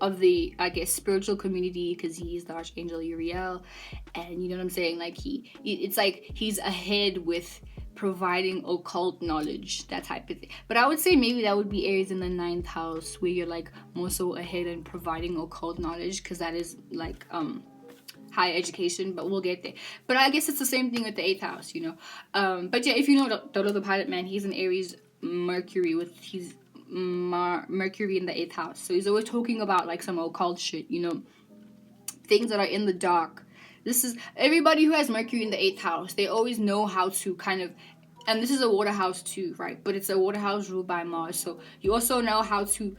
Speaker 1: the, I guess, spiritual community, because he's the Archangel Uriel, and you know what I'm saying, like it's like he's ahead with providing occult knowledge, that type of thing. But I would say maybe that would be Aries in the 9th house, where you're like more so ahead in providing occult knowledge, because that is like higher education, but we'll get there. But I guess it's the same thing with the 8th house, you know. But yeah, if you know the pilot man, he's an Aries Mercury with his Mercury in the 8th house, so he's always talking about like some occult shit, you know, things that are in the dark. This is everybody who has Mercury in the 8th house, they always know how to kind of, and this is a water house too, right? But it's a water house ruled by Mars, so you also know how to,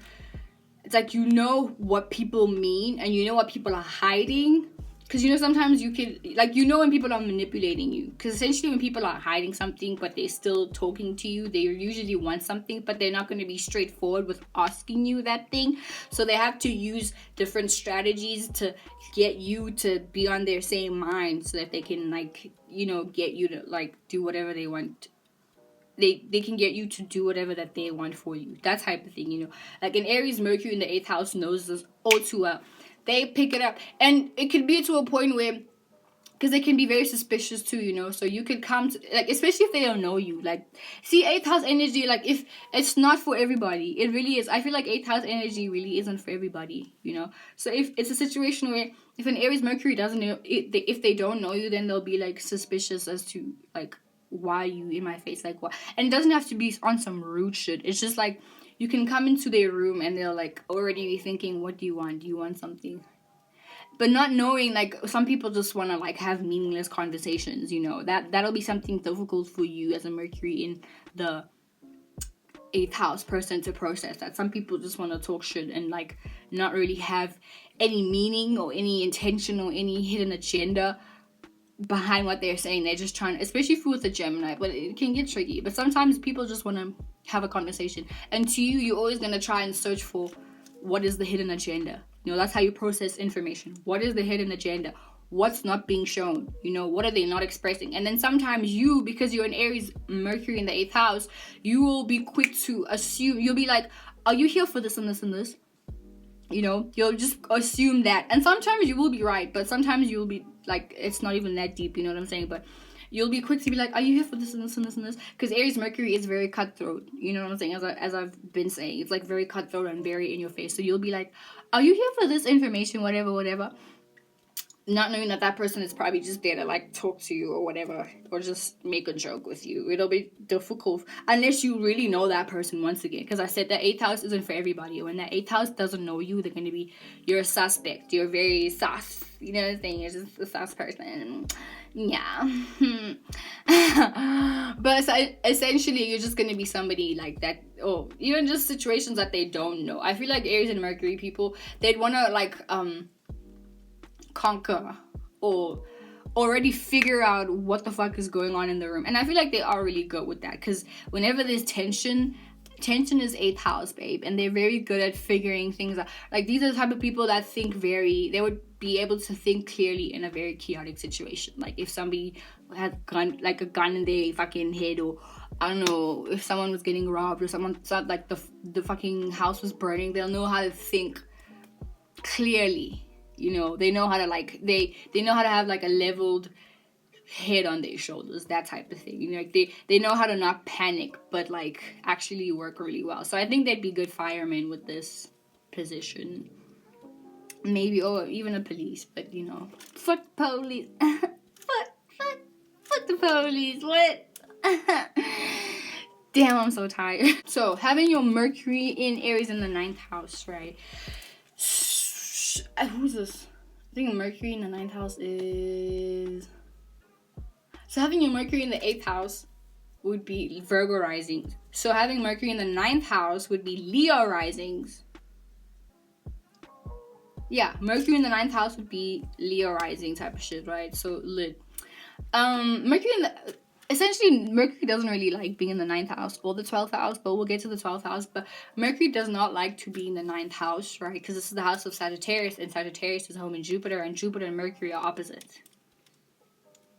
Speaker 1: it's like you know what people mean and you know what people are hiding. Because, you know, sometimes you can, like, you know when people are manipulating you. Because essentially when people are hiding something, but they're still talking to you, they usually want something, but they're not going to be straightforward with asking you that thing. So they have to use different strategies to get you to be on their same mind so that they can, like, you know, get you to, like, do whatever they want. They can get you to do whatever that they want for you. That type of thing, you know. Like, an Aries Mercury in the 8th house knows this all too well. They pick it up, and it could be to a point where, because they can be very suspicious too, you know, so you could come to, like, especially if they don't know you, like, see, 8th house energy, like, if it's not for everybody, it really is. I feel like 8th house energy really isn't for everybody, you know. So if it's a situation where if an Aries Mercury doesn't know, if they don't know you, then they'll be like suspicious as to like, why are you in my face, like, what? And it doesn't have to be on some rude shit. It's just like, you can come into their room and they'll like already be thinking, what do you want? Do you want something? But not knowing, like, some people just want to like have meaningless conversations, you know. That'll be something difficult for you as a Mercury in the 8th house person to process. That some people just want to talk shit and like not really have any meaning or any intention or any hidden agenda behind what they're saying. They're just trying, especially with a Gemini, but it can get tricky. But sometimes people just want to have a conversation, and to you, you're always going to try and search for what is the hidden agenda. You know, that's how you process information. What is the hidden agenda? What's not being shown? You know, what are they not expressing? And then sometimes you, because you're an Aries Mercury in the 8th house, you will be quick to assume. You'll be like, are you here for this and this and this? You know, you'll just assume that. And sometimes you will be right, but sometimes you'll be like, it's not even that deep, you know what I'm saying? But you'll be quick to be like, are you here for this and this and this and this? Because Aries Mercury is very cutthroat, you know what I'm saying? As I've been saying, it's like very cutthroat and very in your face. So you'll be like, are you here for this information, whatever, not knowing that person is probably just there to like talk to you or whatever, or just make a joke with you. It'll be difficult unless you really know that person once again, because I said that 8th house isn't for everybody. When that 8th house doesn't know you, they're going to be, you're a suspect, you're very sus, you know what I'm saying? You're just a sus person. Yeah. But essentially you're just going to be somebody like that, or even just situations that they don't know. I feel like Aries and Mercury people, they'd want to like conquer or already figure out what the fuck is going on in the room. And I feel like they are really good with that, because whenever there's tension is 8th house, babe, and they're very good at figuring things out. Like, these are the type of people that think they would be able to think clearly in a very chaotic situation. Like, if somebody had a gun in their fucking head, or I don't know, if someone was getting robbed, or like the fucking house was burning, they'll know how to think clearly. You know, they know how to like, they know how to have like a leveled head on their shoulders, that type of thing. You know, like they know how to not panic, but like actually work really well. So I think they'd be good firemen with this position. Maybe, or even a police, but you know, fuck police. fuck the police. What? Damn, I'm so tired. So having your Mercury in Aries in the 9th house, right? Who's this? I think Mercury in the 9th house is... So having your Mercury in the 8th house would be Virgo risings. So having Mercury in the 9th house would be Leo risings. Yeah, Mercury in the 9th house would be Leo rising type of shit, right? So lit. Mercury in the... Essentially, Mercury doesn't really like being in the 9th house or the 12th house, but we'll get to the 12th house. But Mercury does not like to be in the 9th house, right? Because this is the house of Sagittarius, and Sagittarius is home in Jupiter, and Jupiter and Mercury are opposites.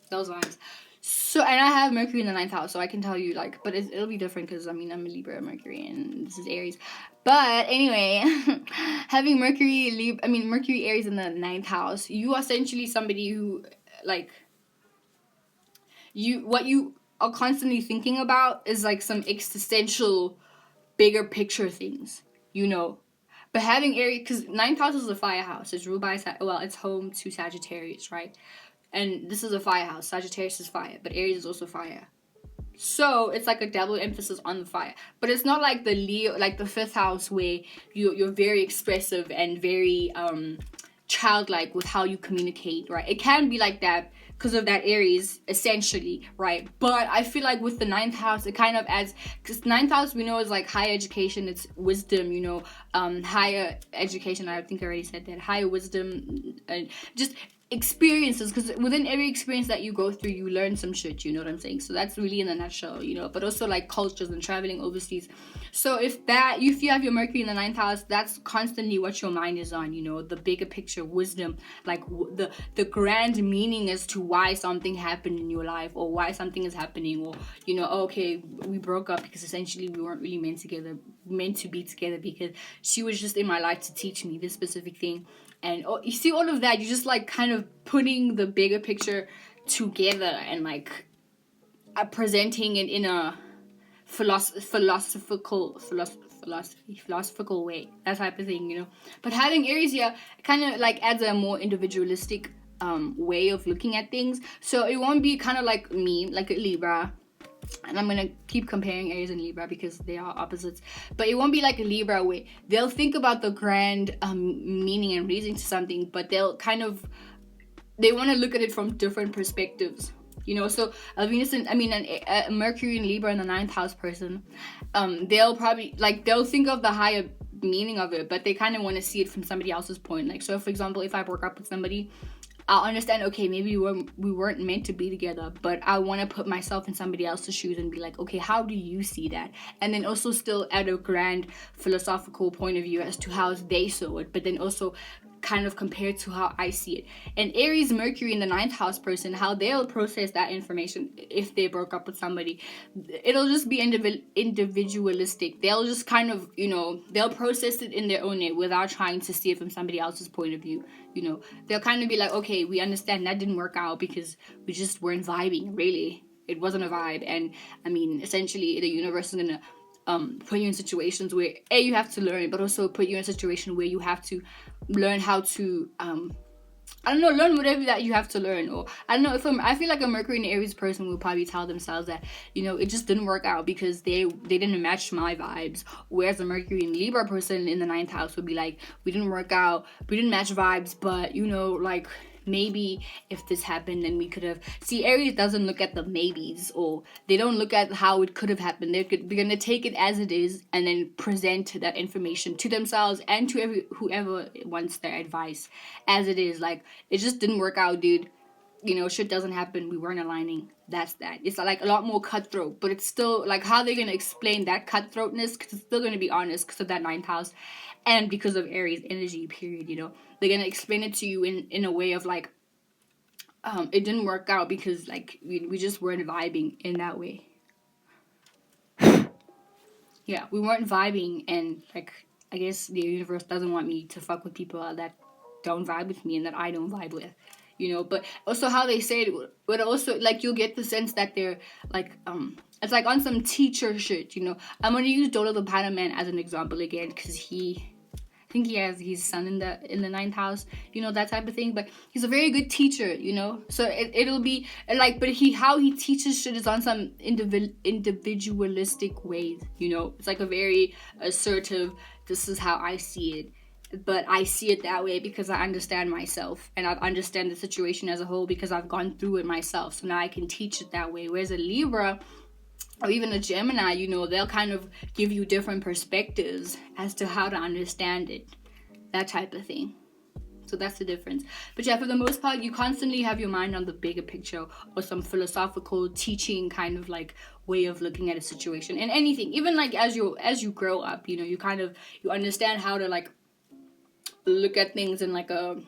Speaker 1: Those lines. So, and I have Mercury in the 9th house, so I can tell you, like, but it'll be different because, I mean, I'm a Libra Mercury, and this is Aries. But anyway, having Mercury Aries in the 9th house, you are essentially somebody who, like, what you are constantly thinking about is like some existential, bigger picture things, you know. But having Aries, because ninth house is a fire house. It's ruled by, it's home to Sagittarius, right? And this is a fire house. Sagittarius is fire, but Aries is also fire. So it's like a double emphasis on the fire. But it's not like the Leo, like the fifth house where you're very expressive and very childlike with how you communicate, right? It can be like that because of that Aries, essentially, right? But I feel like with the ninth house, it kind of adds, because ninth house we know is like higher education, it's wisdom, you know, higher education. I think I already said that. Higher wisdom, and just experiences, because within every experience that you go through, you learn some shit, you know what I'm saying? So that's really in a nutshell, you know. But also like cultures and traveling overseas. So if you have your Mercury in the ninth house, that's constantly what your mind is on, you know, the bigger picture, wisdom, like the grand meaning as to why something happened in your life, or why something is happening, or, you know, okay, we broke up because essentially we weren't really meant to be together, because she was just in my life to teach me this specific thing. And you see all of that, you're just like kind of putting the bigger picture together and like presenting it in a philosophical way, that type of thing, you know. But having Aries here kind of like adds a more individualistic way of looking at things. So it won't be kind of like me, like a Libra. And I'm gonna keep comparing Aries and Libra because they are opposites. But it won't be like a Libra where they'll think about the grand meaning and reason to something, but they want to look at it from different perspectives, you know. So a Mercury and Libra in the ninth house person, they'll think of the higher meaning of it, but they kind of want to see it from somebody else's point. Like, so for example, if I broke up with somebody, I'll understand, okay, maybe we weren't meant to be together, but I want to put myself in somebody else's shoes and be like, okay, how do you see that? And then also still at a grand philosophical point of view as to how they saw it, but then also kind of compared to how I see it. And Aries Mercury in the ninth house person, how they'll process that information if they broke up with somebody, it'll just be individualistic. They'll just kind of, you know, they'll process it in their own way without trying to see it from somebody else's point of view, you know. They'll kind of be like, okay, we understand that didn't work out because we just weren't vibing, really. It wasn't a vibe. And I mean, essentially the universe is gonna put you in situations where you have to learn, but also put you in a situation where you have to learn how to learn whatever that you have to learn. Or I don't know, I feel like a Mercury and Aries person will probably tell themselves that, you know, it just didn't work out because they didn't match my vibes. Whereas a Mercury and Libra person in the ninth house would be like, we didn't work out, we didn't match vibes, but, you know, like, maybe if this happened, then we could have. See, Aries doesn't look at the maybes, or they don't look at how it could have happened. They're gonna take it as it is and then present that information to themselves and to whoever wants their advice as it is. Like, it just didn't work out, dude. You know, shit doesn't happen. We weren't aligning. That's that. It's like a lot more cutthroat, but it's still like, how they're gonna explain that cutthroatness, because it's still gonna be honest because of that ninth house and because of Aries energy, period. You know, they're gonna explain it to you in a way of like, it didn't work out because like we just weren't vibing in that way. Yeah, we weren't vibing, and like, I guess the universe doesn't want me to fuck with people that don't vibe with me and that I don't vibe with, you know. But also how they say it, but also like you'll get the sense that they're like it's like on some teacher shit, you know. I'm gonna use Dodo the Pattern Man as an example again because I think he has his son in the ninth house, you know, that type of thing. But he's a very good teacher, you know. So it'll be like, but how he teaches shit is on some individualistic ways, you know. It's like a very assertive, this is how I see it. But I see it that way because I understand myself and I understand the situation as a whole because I've gone through it myself. So now I can teach it that way. Whereas a Libra or even a Gemini, you know, they'll kind of give you different perspectives as to how to understand it, that type of thing. So that's the difference. But yeah, for the most part, you constantly have your mind on the bigger picture or some philosophical teaching kind of like way of looking at a situation and anything. Even like as you grow up, you know, you understand how to like look at things in like a,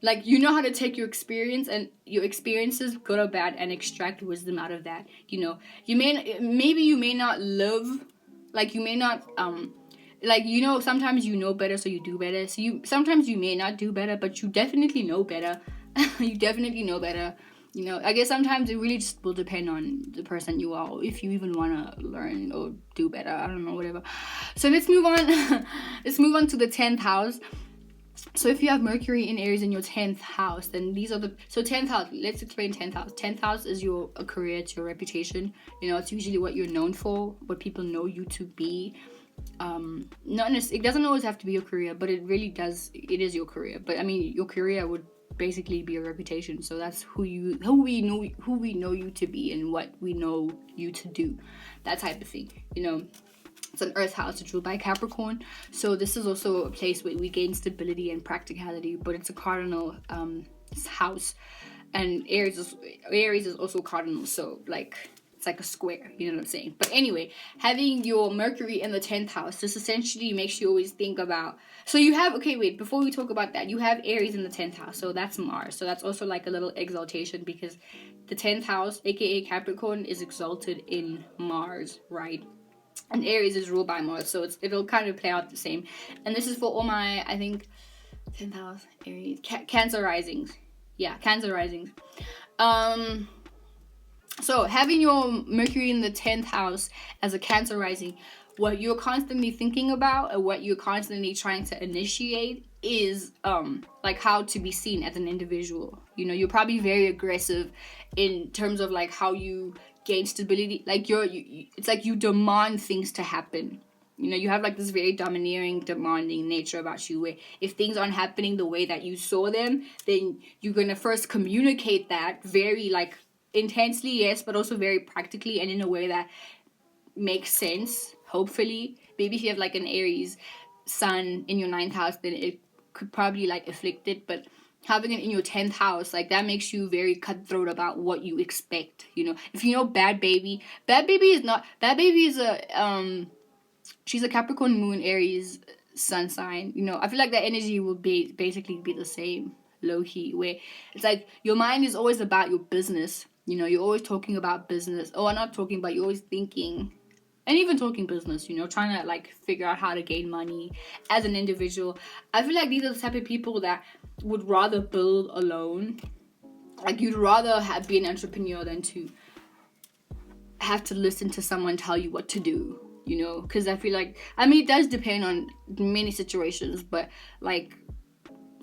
Speaker 1: like, you know how to take your experience and your experiences, good or bad, and extract wisdom out of that. You know, you may not live, like, you may not, like, you know, sometimes you know better, so you do better. So sometimes you may not do better, but you definitely know better. You definitely know better. You know, I guess sometimes it really just will depend on the person you are, or if you even want to learn or do better. I don't know, whatever. So let's move on. Let's move on to the 10th house. So if you have Mercury in Aries in your 10th house, then these are the... So 10th house, let's explain 10th house. 10th house is your career, it's your reputation. You know, it's usually what you're known for, what people know you to be. Not necessarily, it doesn't always have to be your career, but it really does. It is your career. But I mean, your career would basically be your reputation. So that's who we know you to be, and what we know you to do, that type of thing. You know, it's an earth house. It's ruled by Capricorn, so this is also a place where we gain stability and practicality, but it's a cardinal house, and Aries is also cardinal, so like it's like a square, you know what I'm saying? But anyway, having your Mercury in the 10th house, this essentially makes you always think about... So you have... Okay, wait, before we talk about that, you have Aries in the 10th house, so that's Mars. So that's also like a little exaltation, because the 10th house, aka Capricorn, is exalted in Mars, right? And Aries is ruled by Mars, so it'll kind of play out the same. And this is for all my, I think, 10th house, Aries, Cancer risings. Yeah, Cancer risings. So having your Mercury in the 10th house as a Cancer rising, what you're constantly thinking about, or what you're constantly trying to initiate, is like how to be seen as an individual. You know, you're probably very aggressive in terms of like how you gain stability. Like it's like you demand things to happen. You know, you have like this very domineering, demanding nature about you, where if things aren't happening the way that you saw them, then you're gonna first communicate that very like intensely, yes, but also very practically, and in a way that makes sense, hopefully. Maybe if you have like an Aries sun in your 9th house, then it could probably like afflict it, but having it in your 10th house, like that makes you very cutthroat about what you expect. You know, if you know Bad Baby is a she's a Capricorn moon, Aries sun sign. You know, I feel like that energy will basically be the same, low-key, where it's like your mind is always about your business. You know, you're always talking about business. Oh, I'm not talking about, you're always thinking, and even talking business, you know, trying to like figure out how to gain money as an individual. I feel like these are the type of people that would rather build alone. Like, you'd rather be an entrepreneur than to have to listen to someone tell you what to do, you know? Because I feel like, I mean, it does depend on many situations, but like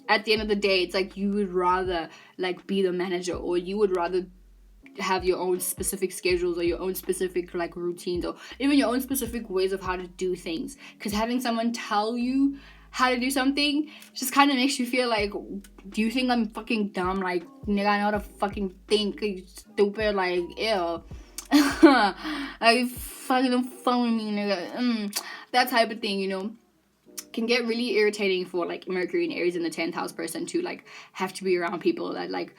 Speaker 1: at the end of the day, it's like you would rather like be the manager, or you would rather have your own specific schedules, or your own specific like routines, or even your own specific ways of how to do things. Because having someone tell you how to do something just kind of makes you feel like, do you think I'm fucking dumb? Like, nigga, I know how to fucking think, you stupid, like, ew. Like, fucking don't phone me, nigga. That type of thing, you know, can get really irritating for like Mercury and Aries in the 10th house person to like have to be around people that like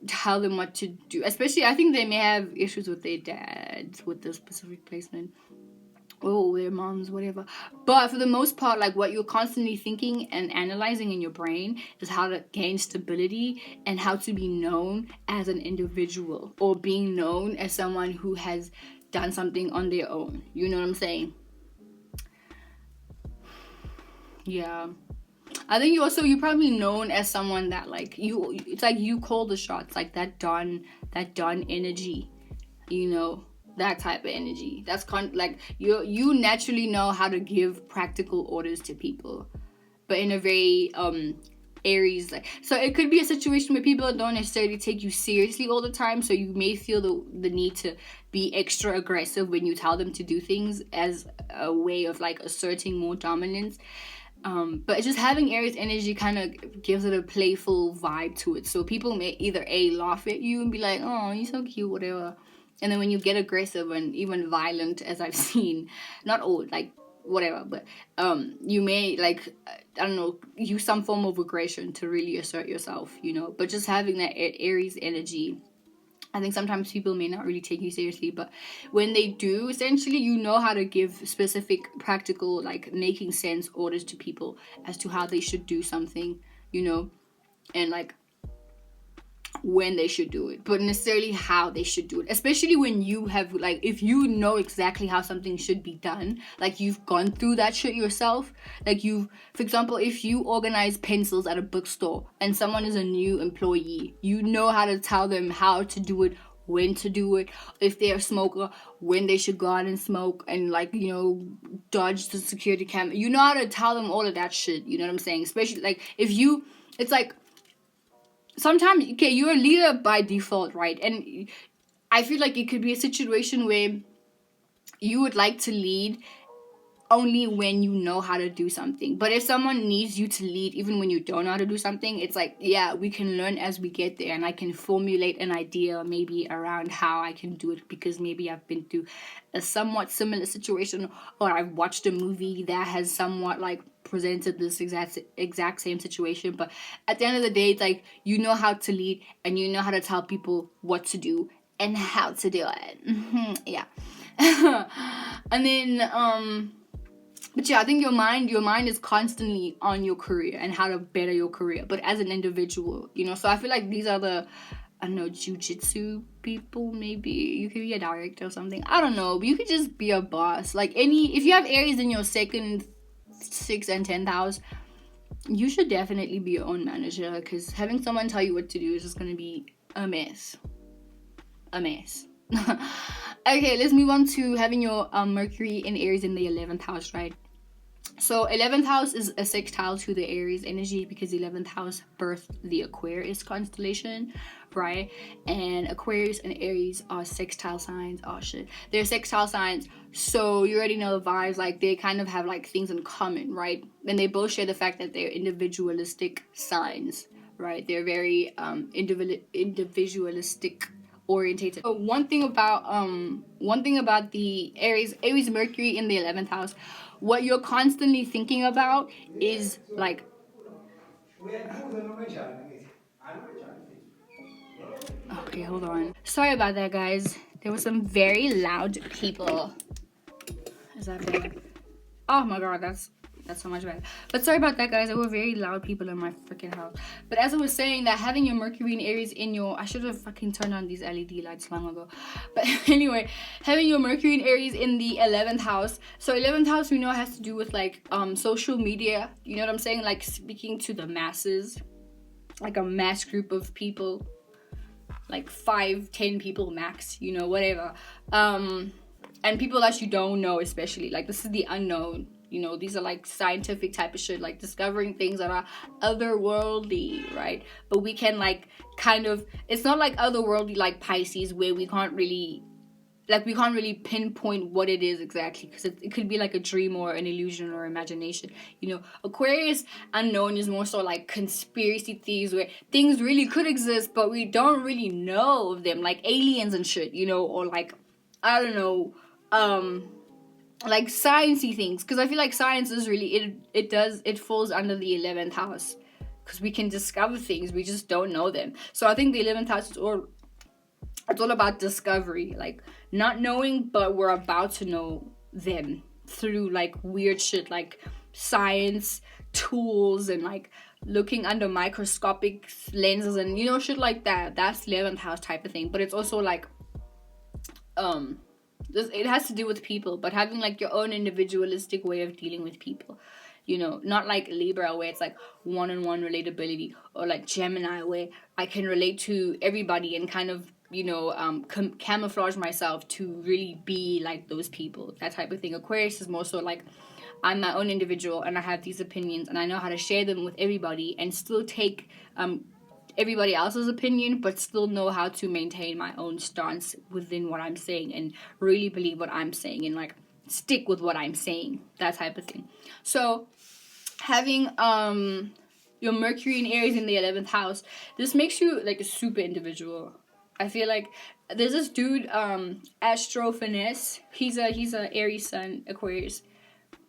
Speaker 1: tell them what to do. Especially, I think they may have issues with their dads with the specific placement, or their moms, whatever. But for the most part, like what you're constantly thinking and analyzing in your brain is how to gain stability and how to be known as an individual, or being known as someone who has done something on their own. You know what I'm saying? Yeah. I think you're probably known as someone that like it's like you call the shots, like that Dawn energy, you know, that type of energy. That's like you naturally know how to give practical orders to people, but in a very Aries, like, so it could be a situation where people don't necessarily take you seriously all the time, so you may feel the need to be extra aggressive when you tell them to do things as a way of like asserting more dominance. But just having Aries energy kind of gives it a playful vibe to it. So people may either laugh at you and be like, oh, you're so cute, whatever. And then when you get aggressive and even violent, as I've seen, not all, like, whatever, but you may, like, I don't know, use some form of aggression to really assert yourself, you know. But just having that Aries energy, I think sometimes people may not really take you seriously, but when they do, essentially, you know how to give specific, practical, like, making sense orders to people as to how they should do something, you know. And, like, when they should do it, but necessarily how they should do it, especially when you have, like, if you know exactly how something should be done, like you've gone through that shit yourself, like for example, if you organize pencils at a bookstore and someone is a new employee, you know how to tell them how to do it, when to do it, if they're a smoker, when they should go out and smoke, and like, you know, dodge the security camera. You know how to tell them all of that shit, you know what I'm saying? Especially like if you, it's like, sometimes, okay, you're a leader by default, right? And I feel like it could be a situation where you would like to lead only when you know how to do something. But if someone needs you to lead even when you don't know how to do something, it's like, yeah, we can learn as we get there, and I can formulate an idea maybe around how I can do it, because maybe I've been through a somewhat similar situation, or I've watched a movie that has somewhat like presented this exact same situation. But at the end of the day, it's like, you know how to lead and you know how to tell people what to do and how to do it. Yeah. And then but yeah, I think your mind is constantly on your career and how to better your career, but as an individual, you know. So I feel like these are the, I don't know, jujitsu people. Maybe you could be a director or something, I don't know, but you could just be a boss. Like if you have Aries in your 2nd, 6th, and 10th house, you should definitely be your own manager, because having someone tell you what to do is just gonna be a mess. Okay, let's move on to having your Mercury in Aries in the 11th house, right? So 11th house is a sextile to the Aries energy, because 11th house birthed the Aquarius constellation, right? And Aquarius and Aries are sextile signs. Oh shit, they're sextile signs, so you already know the vibes. Like, they kind of have like things in common, right? And they both share the fact that they're individualistic signs, right? They're very individualistic orientated. So one thing about the Aries Mercury in the 11th house, what you're constantly thinking about is like, okay, hold on, sorry about that, guys. There were some very loud people. Is that better? Oh my god, that's so much better. But sorry about that, guys. There were very loud people in my freaking house. But as I was saying, that having your Mercury in Aries in your, I should have fucking turned on these LED lights long ago. But anyway, having your Mercury in Aries in the 11th house. So 11th house, we know, has to do with like social media. You know what I'm saying? Like speaking to the masses, like a mass group of people, like 5-10 people max. You know, whatever. And people that you don't know, especially, like, this is the unknown. You know, these are like scientific type of shit, like discovering things that are otherworldly, right? But we can like kind of, it's not like otherworldly like Pisces, where we can't really pinpoint what it is exactly, because it could be like a dream or an illusion or imagination. You know, Aquarius unknown is more so like conspiracy theories, where things really could exist but we don't really know of them, like aliens and shit, you know, or like, I don't know, like sciencey things, because I feel like science is really, it falls under the 11th house, because we can discover things, we just don't know them. So I think the 11th house is all about discovery, like not knowing, but we're about to know them through like weird shit, like science tools, and like looking under microscopic lenses, and you know, shit like that. That's 11th house type of thing. But it's also like it has to do with people, but having like your own individualistic way of dealing with people, you know, not like Libra, where it's like one-on-one relatability, or like Gemini, where I can relate to everybody and kind of, you know, camouflage myself to really be like those people, that type of thing. Aquarius is more so like, I'm my own individual and I have these opinions and I know how to share them with everybody and still take everybody else's opinion, but still know how to maintain my own stance within what I'm saying and really believe what I'm saying and like stick with what I'm saying, that type of thing. So having your Mercury in Aries in the 11th house, this makes you like a super individual. I feel like there's this dude, Astro Finesse. He's a Aries Sun, Aquarius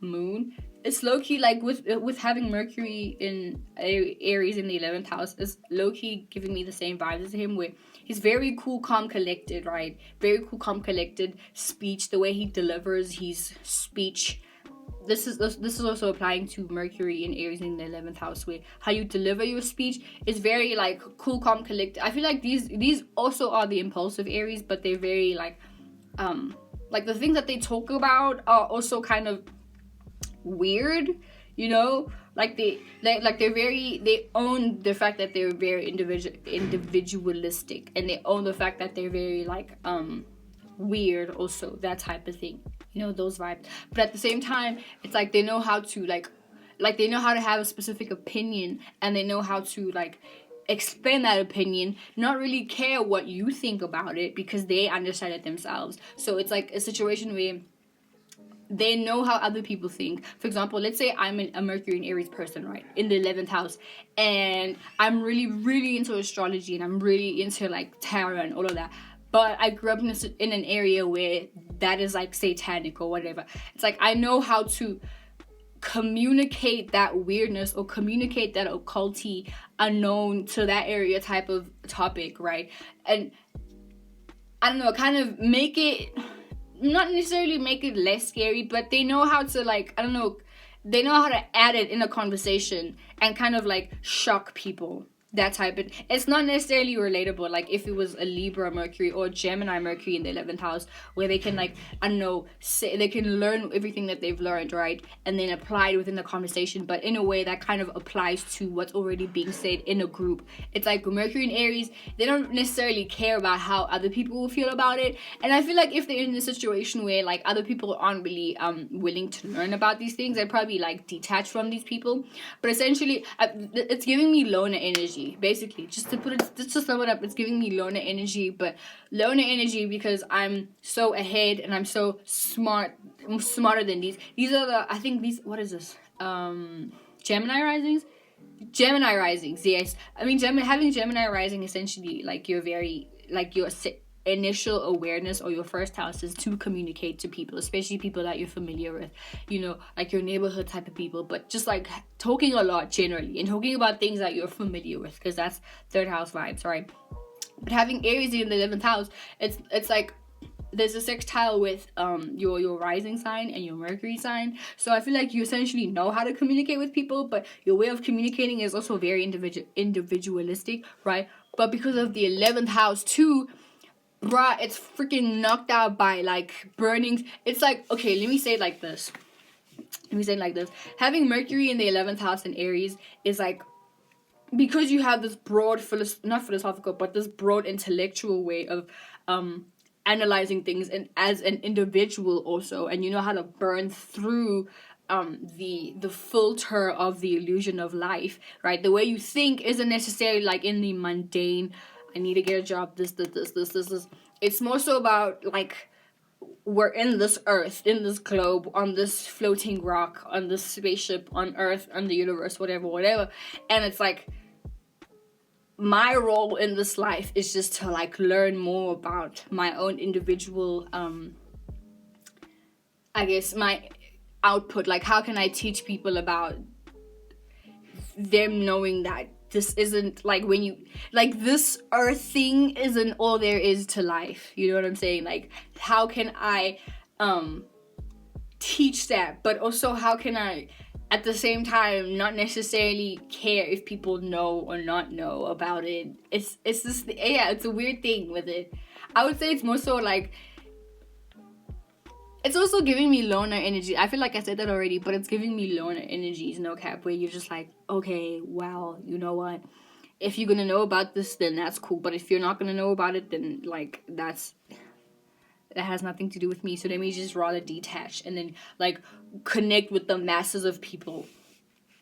Speaker 1: Moon. It's low-key like with having Mercury in Aries in the 11th house, is low-key giving me the same vibes as him, where he's very cool, calm, collected, right? Very cool, calm, collected speech. The way he delivers his speech this is also applying to Mercury and Aries in the 11th house, where how you deliver your speech is very like cool, calm, collected. I feel like these also are the impulsive Aries, but they're very like the things that they talk about are also kind of weird, you know, like they own the fact that they're very individualistic, and they own the fact that they're very like weird also, that type of thing, you know, those vibes. But at the same time, it's like they know how to like they know how to have a specific opinion, and they know how to like explain that opinion, not really care what you think about it, because they understand it themselves. So it's like a situation where they know how other people think. For example, let's say I'm a Mercury and Aries person, right, in the 11th house, and I'm really, really into astrology, and I'm really into like tarot and all of that. But I grew up in an area where that is like satanic or whatever. It's like I know how to communicate that weirdness or communicate that occulty unknown to that area type of topic, right? And I don't know, kind of make it, not necessarily make it less scary, but they know how to like, I don't know, they know how to add it in a conversation and kind of like shock people. That type of, it's not necessarily relatable, like if it was a Libra Mercury or Gemini Mercury in the 11th house, where they can like, I don't know, say they can learn everything that they've learned, right, and then apply it within the conversation, but in a way that kind of applies to what's already being said in a group. It's like Mercury and Aries, they don't necessarily care about how other people will feel about it. And I feel like if they're in a situation where like other people aren't really willing to learn about these things, I'd probably like detach from these people. But essentially it's giving me loner energy. Basically, just to sum it up, it's giving me loner energy, but loner energy because I'm so ahead and I'm so smart. I'm smarter than these. These are the, I think these, what is this? Gemini risings? Gemini risings, yes. I mean, having Gemini rising, essentially, like you're very, like your initial awareness or your first house is to communicate to people, especially people that you're familiar with, you know, like your neighborhood type of people, but just like talking a lot generally and talking about things that you're familiar with, because that's third house vibes, right? But having Aries in the 11th house, it's like there's a sextile with your rising sign and your Mercury sign. So I feel like you essentially know how to communicate with people, but your way of communicating is also very individualistic, right? But because of the 11th house too, bruh, it's freaking knocked out by like burnings. It's like, okay, let me say it like this. Having Mercury in the 11th house in Aries is like, because you have this broad, not philosophical, but this broad intellectual way of analyzing things, and as an individual also, and you know how to burn through the filter of the illusion of life, right? The way you think isn't necessarily like in the mundane, I need to get a job, this. It's more so about like, we're in this earth, in this globe, on this floating rock, on this spaceship, on Earth, on the universe, whatever. And it's like, my role in this life is just to like learn more about my own individual, I guess my output. Like, how can I teach people about them knowing that this isn't like, when you like, this earth thing isn't all there is to life, you know what I'm saying? Like, how can I teach that, but also how can I at the same time not necessarily care if people know or not know about it. It's just, yeah, it's a weird thing with it. I would say it's more so like, it's also giving me loner energy. I feel like I said that already, but it's giving me loner energies, no cap, where you're just like, okay, well, you know what? If you're gonna know about this, then that's cool. But if you're not gonna know about it, then like, that has nothing to do with me. So let me just rather detach and then like connect with the masses of people.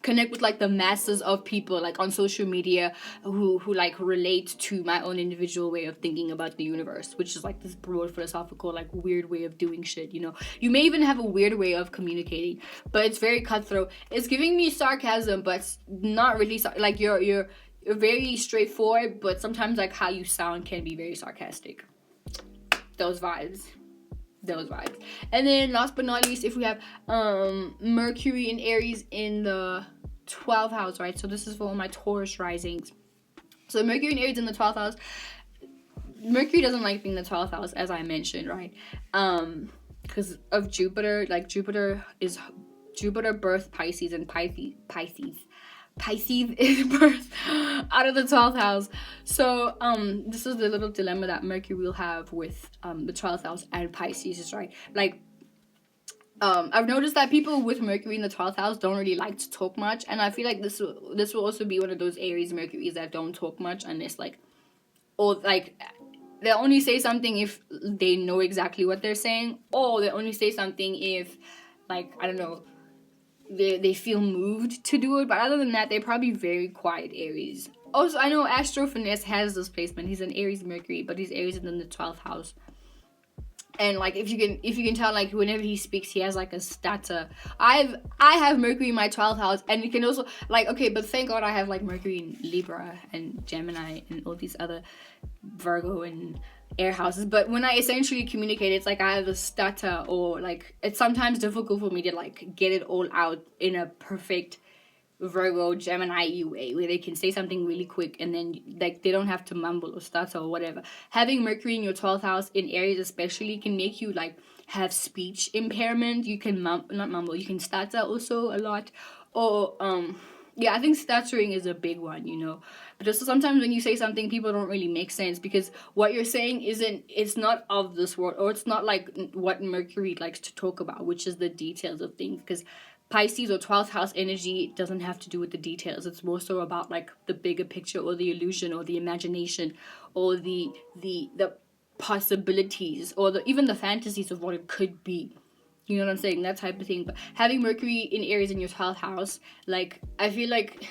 Speaker 1: Connect with like the masses of people like on social media who like relate to my own individual way of thinking about the universe, which is like this broad philosophical like weird way of doing shit, you know. You may even have a weird way of communicating, but it's very cutthroat. It's giving me sarcasm, but not really like you're very straightforward, but sometimes like how you sound can be very sarcastic. Those vibes. And then last but not least, if we have Mercury in Aries in the 12th house, right? So this is for all my Taurus risings. So Mercury in Aries in the 12th house. Mercury doesn't like being in the 12th house, as I mentioned, right? Because of Jupiter. Like, Jupiter is Jupiter birth Pisces, and Pisces is birth out of the 12th house. So this is the little dilemma that Mercury will have with the 12th house and Pisces, right? Like I've noticed that people with Mercury in the 12th house don't really like to talk much, and I feel like this will also be one of those Aries Mercuries that don't talk much unless like, or like they'll only say something if they know exactly what they're saying, or they only say something if, like, I don't know, they feel moved to do it. But other than that, they're probably very quiet Aries. Also, I know Astro Finesse has this placement. He's an Aries Mercury, but he's Aries in the 12th house. And like if you can tell, like whenever he speaks, he has like a stutter. I have Mercury in my 12th house, and you can also like, okay, but thank God I have like Mercury in Libra and Gemini and all these other Virgo and air houses. But when I essentially communicate, it's like I have a stutter, or like it's sometimes difficult for me to like get it all out in a perfect Virgo, Gemini way, where they can say something really quick and then like they don't have to mumble or stutter or whatever. Having Mercury in your 12th house in Aries especially can make you like have speech impairment. You can not mumble, you can stutter also a lot, or yeah, I think stuttering is a big one, you know. But also sometimes when you say something, people don't really make sense because what you're saying it's not of this world, or it's not like what Mercury likes to talk about, which is the details of things. Because Pisces or 12th house energy doesn't have to do with the details. It's more so about like the bigger picture, or the illusion, or the imagination, or the possibilities, or even the fantasies of what it could be. You know what I'm saying? That type of thing. But having Mercury in Aries in your 12th house, like I feel like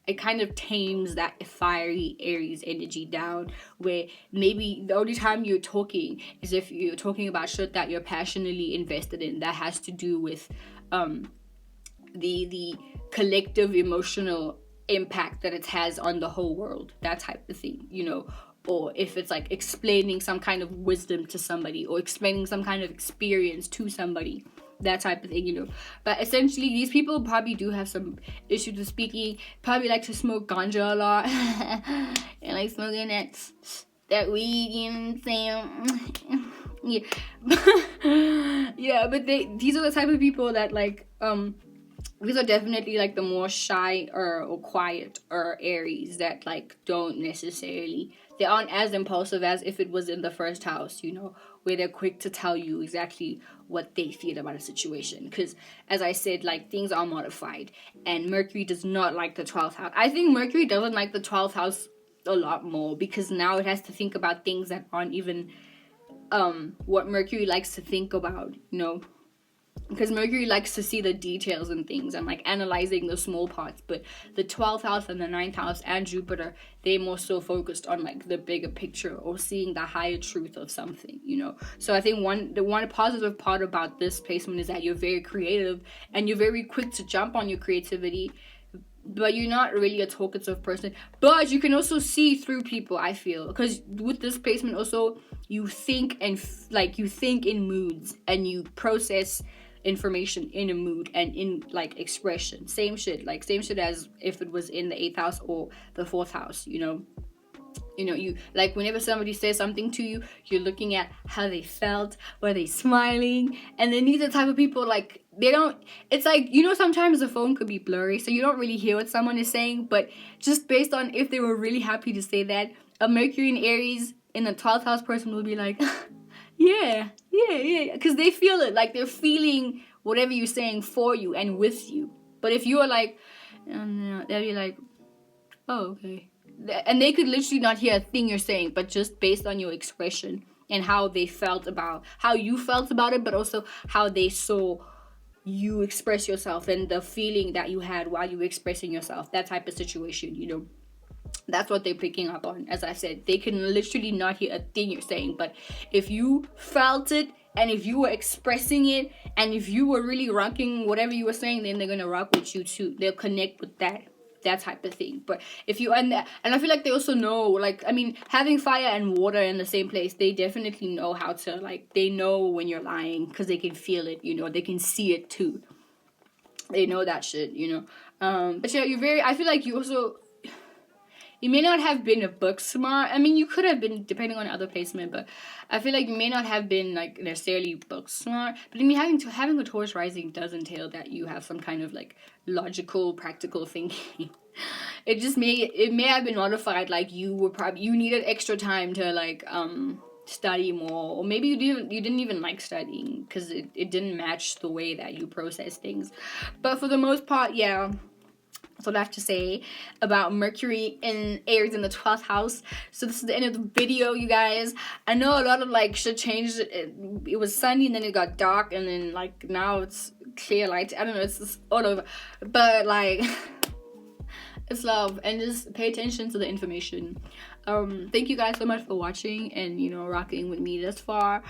Speaker 1: it kind of tames that fiery Aries energy down, where maybe the only time you're talking is if you're talking about shit that you're passionately invested in, that has to do with the collective emotional impact that it has on the whole world, that type of thing, you know. Or if it's like explaining some kind of wisdom to somebody, or explaining some kind of experience to somebody, that type of thing, you know. But essentially these people probably do have some issues with speaking, probably like to smoke ganja a lot and like smoking that weed, you know what I'm saying? Yeah. Yeah, but these are the type of people that like these are definitely like the more shy or quiet or Aries that like don't necessarily, they aren't as impulsive as if it was in the first house, you know, where they're quick to tell you exactly what they feel about a situation. Because as I said, like things are modified, and Mercury does not like the 12th house. I think Mercury doesn't like the 12th house a lot more, because now it has to think about things that aren't even what Mercury likes to think about, you know. Because Mercury likes to see the details and things and like analyzing the small parts. But the 12th house and the 9th house and Jupiter, they're more so focused on like the bigger picture, or seeing the higher truth of something, you know. So I think the one positive part about this placement is that you're very creative and you're very quick to jump on your creativity, but you're not really a talkative person. But you can also see through people, I feel, because with this placement also you think and you think in moods, and you process information in a mood and in like expression. Same shit as if it was in the 8th house or the 4th house, you know. You like whenever somebody says something to you, you're looking at how they felt, were they smiling. And then these are the type of people, like they don't, it's like, you know, sometimes the phone could be blurry, so you don't really hear what someone is saying, but just based on if they were really happy to say that, a Mercury in Aries in the 12th house person will be like yeah, because they feel it, like they're feeling whatever you're saying for you and with you. But if you are like, they'll be like, oh, okay. And they could literally not hear a thing you're saying, but just based on your expression and how they felt about, how you felt about it, but also how they saw you express yourself and the feeling that you had while you were expressing yourself, that type of situation, you know. That's what they're picking up on. As I said, they can literally not hear a thing you're saying, but if you felt it, and if you were expressing it, and if you were really rocking whatever you were saying, then they're gonna rock with you too. They'll connect with that type of thing. But if you and I feel like they also know, like, I mean, having fire and water in the same place, they definitely know how to, like, they know when you're lying because they can feel it, you know, they can see it too. They know that shit, you know. But yeah, I feel like you also, you may not have been a book smart. I mean, you could have been, depending on other placement, but I feel like you may not have been like necessarily book smart. But I mean, having a Taurus rising does entail that you have some kind of like logical, practical thinking. It may have been modified, like you needed extra time to like study more, or maybe you didn't even like studying because it didn't match the way that you process things. But for the most part, yeah, that's what I have to say about Mercury in Aries in the 12th house. So this is the end of the video, you guys. I know a lot of like shit changed. It was sunny and then it got dark and then like now it's clear light. I don't know, it's just all over. But like it's love, and just pay attention to the information. Thank you guys so much for watching and, you know, rocking with me this far.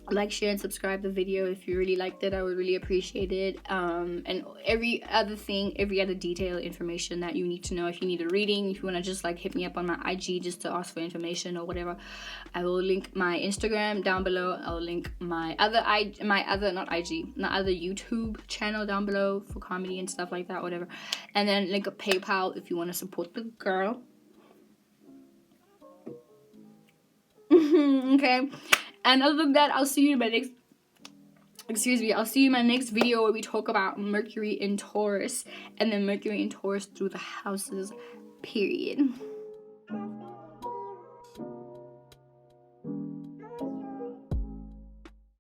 Speaker 1: Like, share, and subscribe the video if you really liked it. I would really appreciate it. And every other detail information that you need to know. If you need a reading, if you want to just like hit me up on my IG just to ask for information or whatever, I will link my Instagram down below. I'll link my other YouTube channel down below for comedy and stuff like that, whatever. And then link a PayPal if you want to support the girl. Okay. And other than that, I'll see you in my next video where we talk about Mercury in Taurus, and then Mercury in Taurus through the houses, period.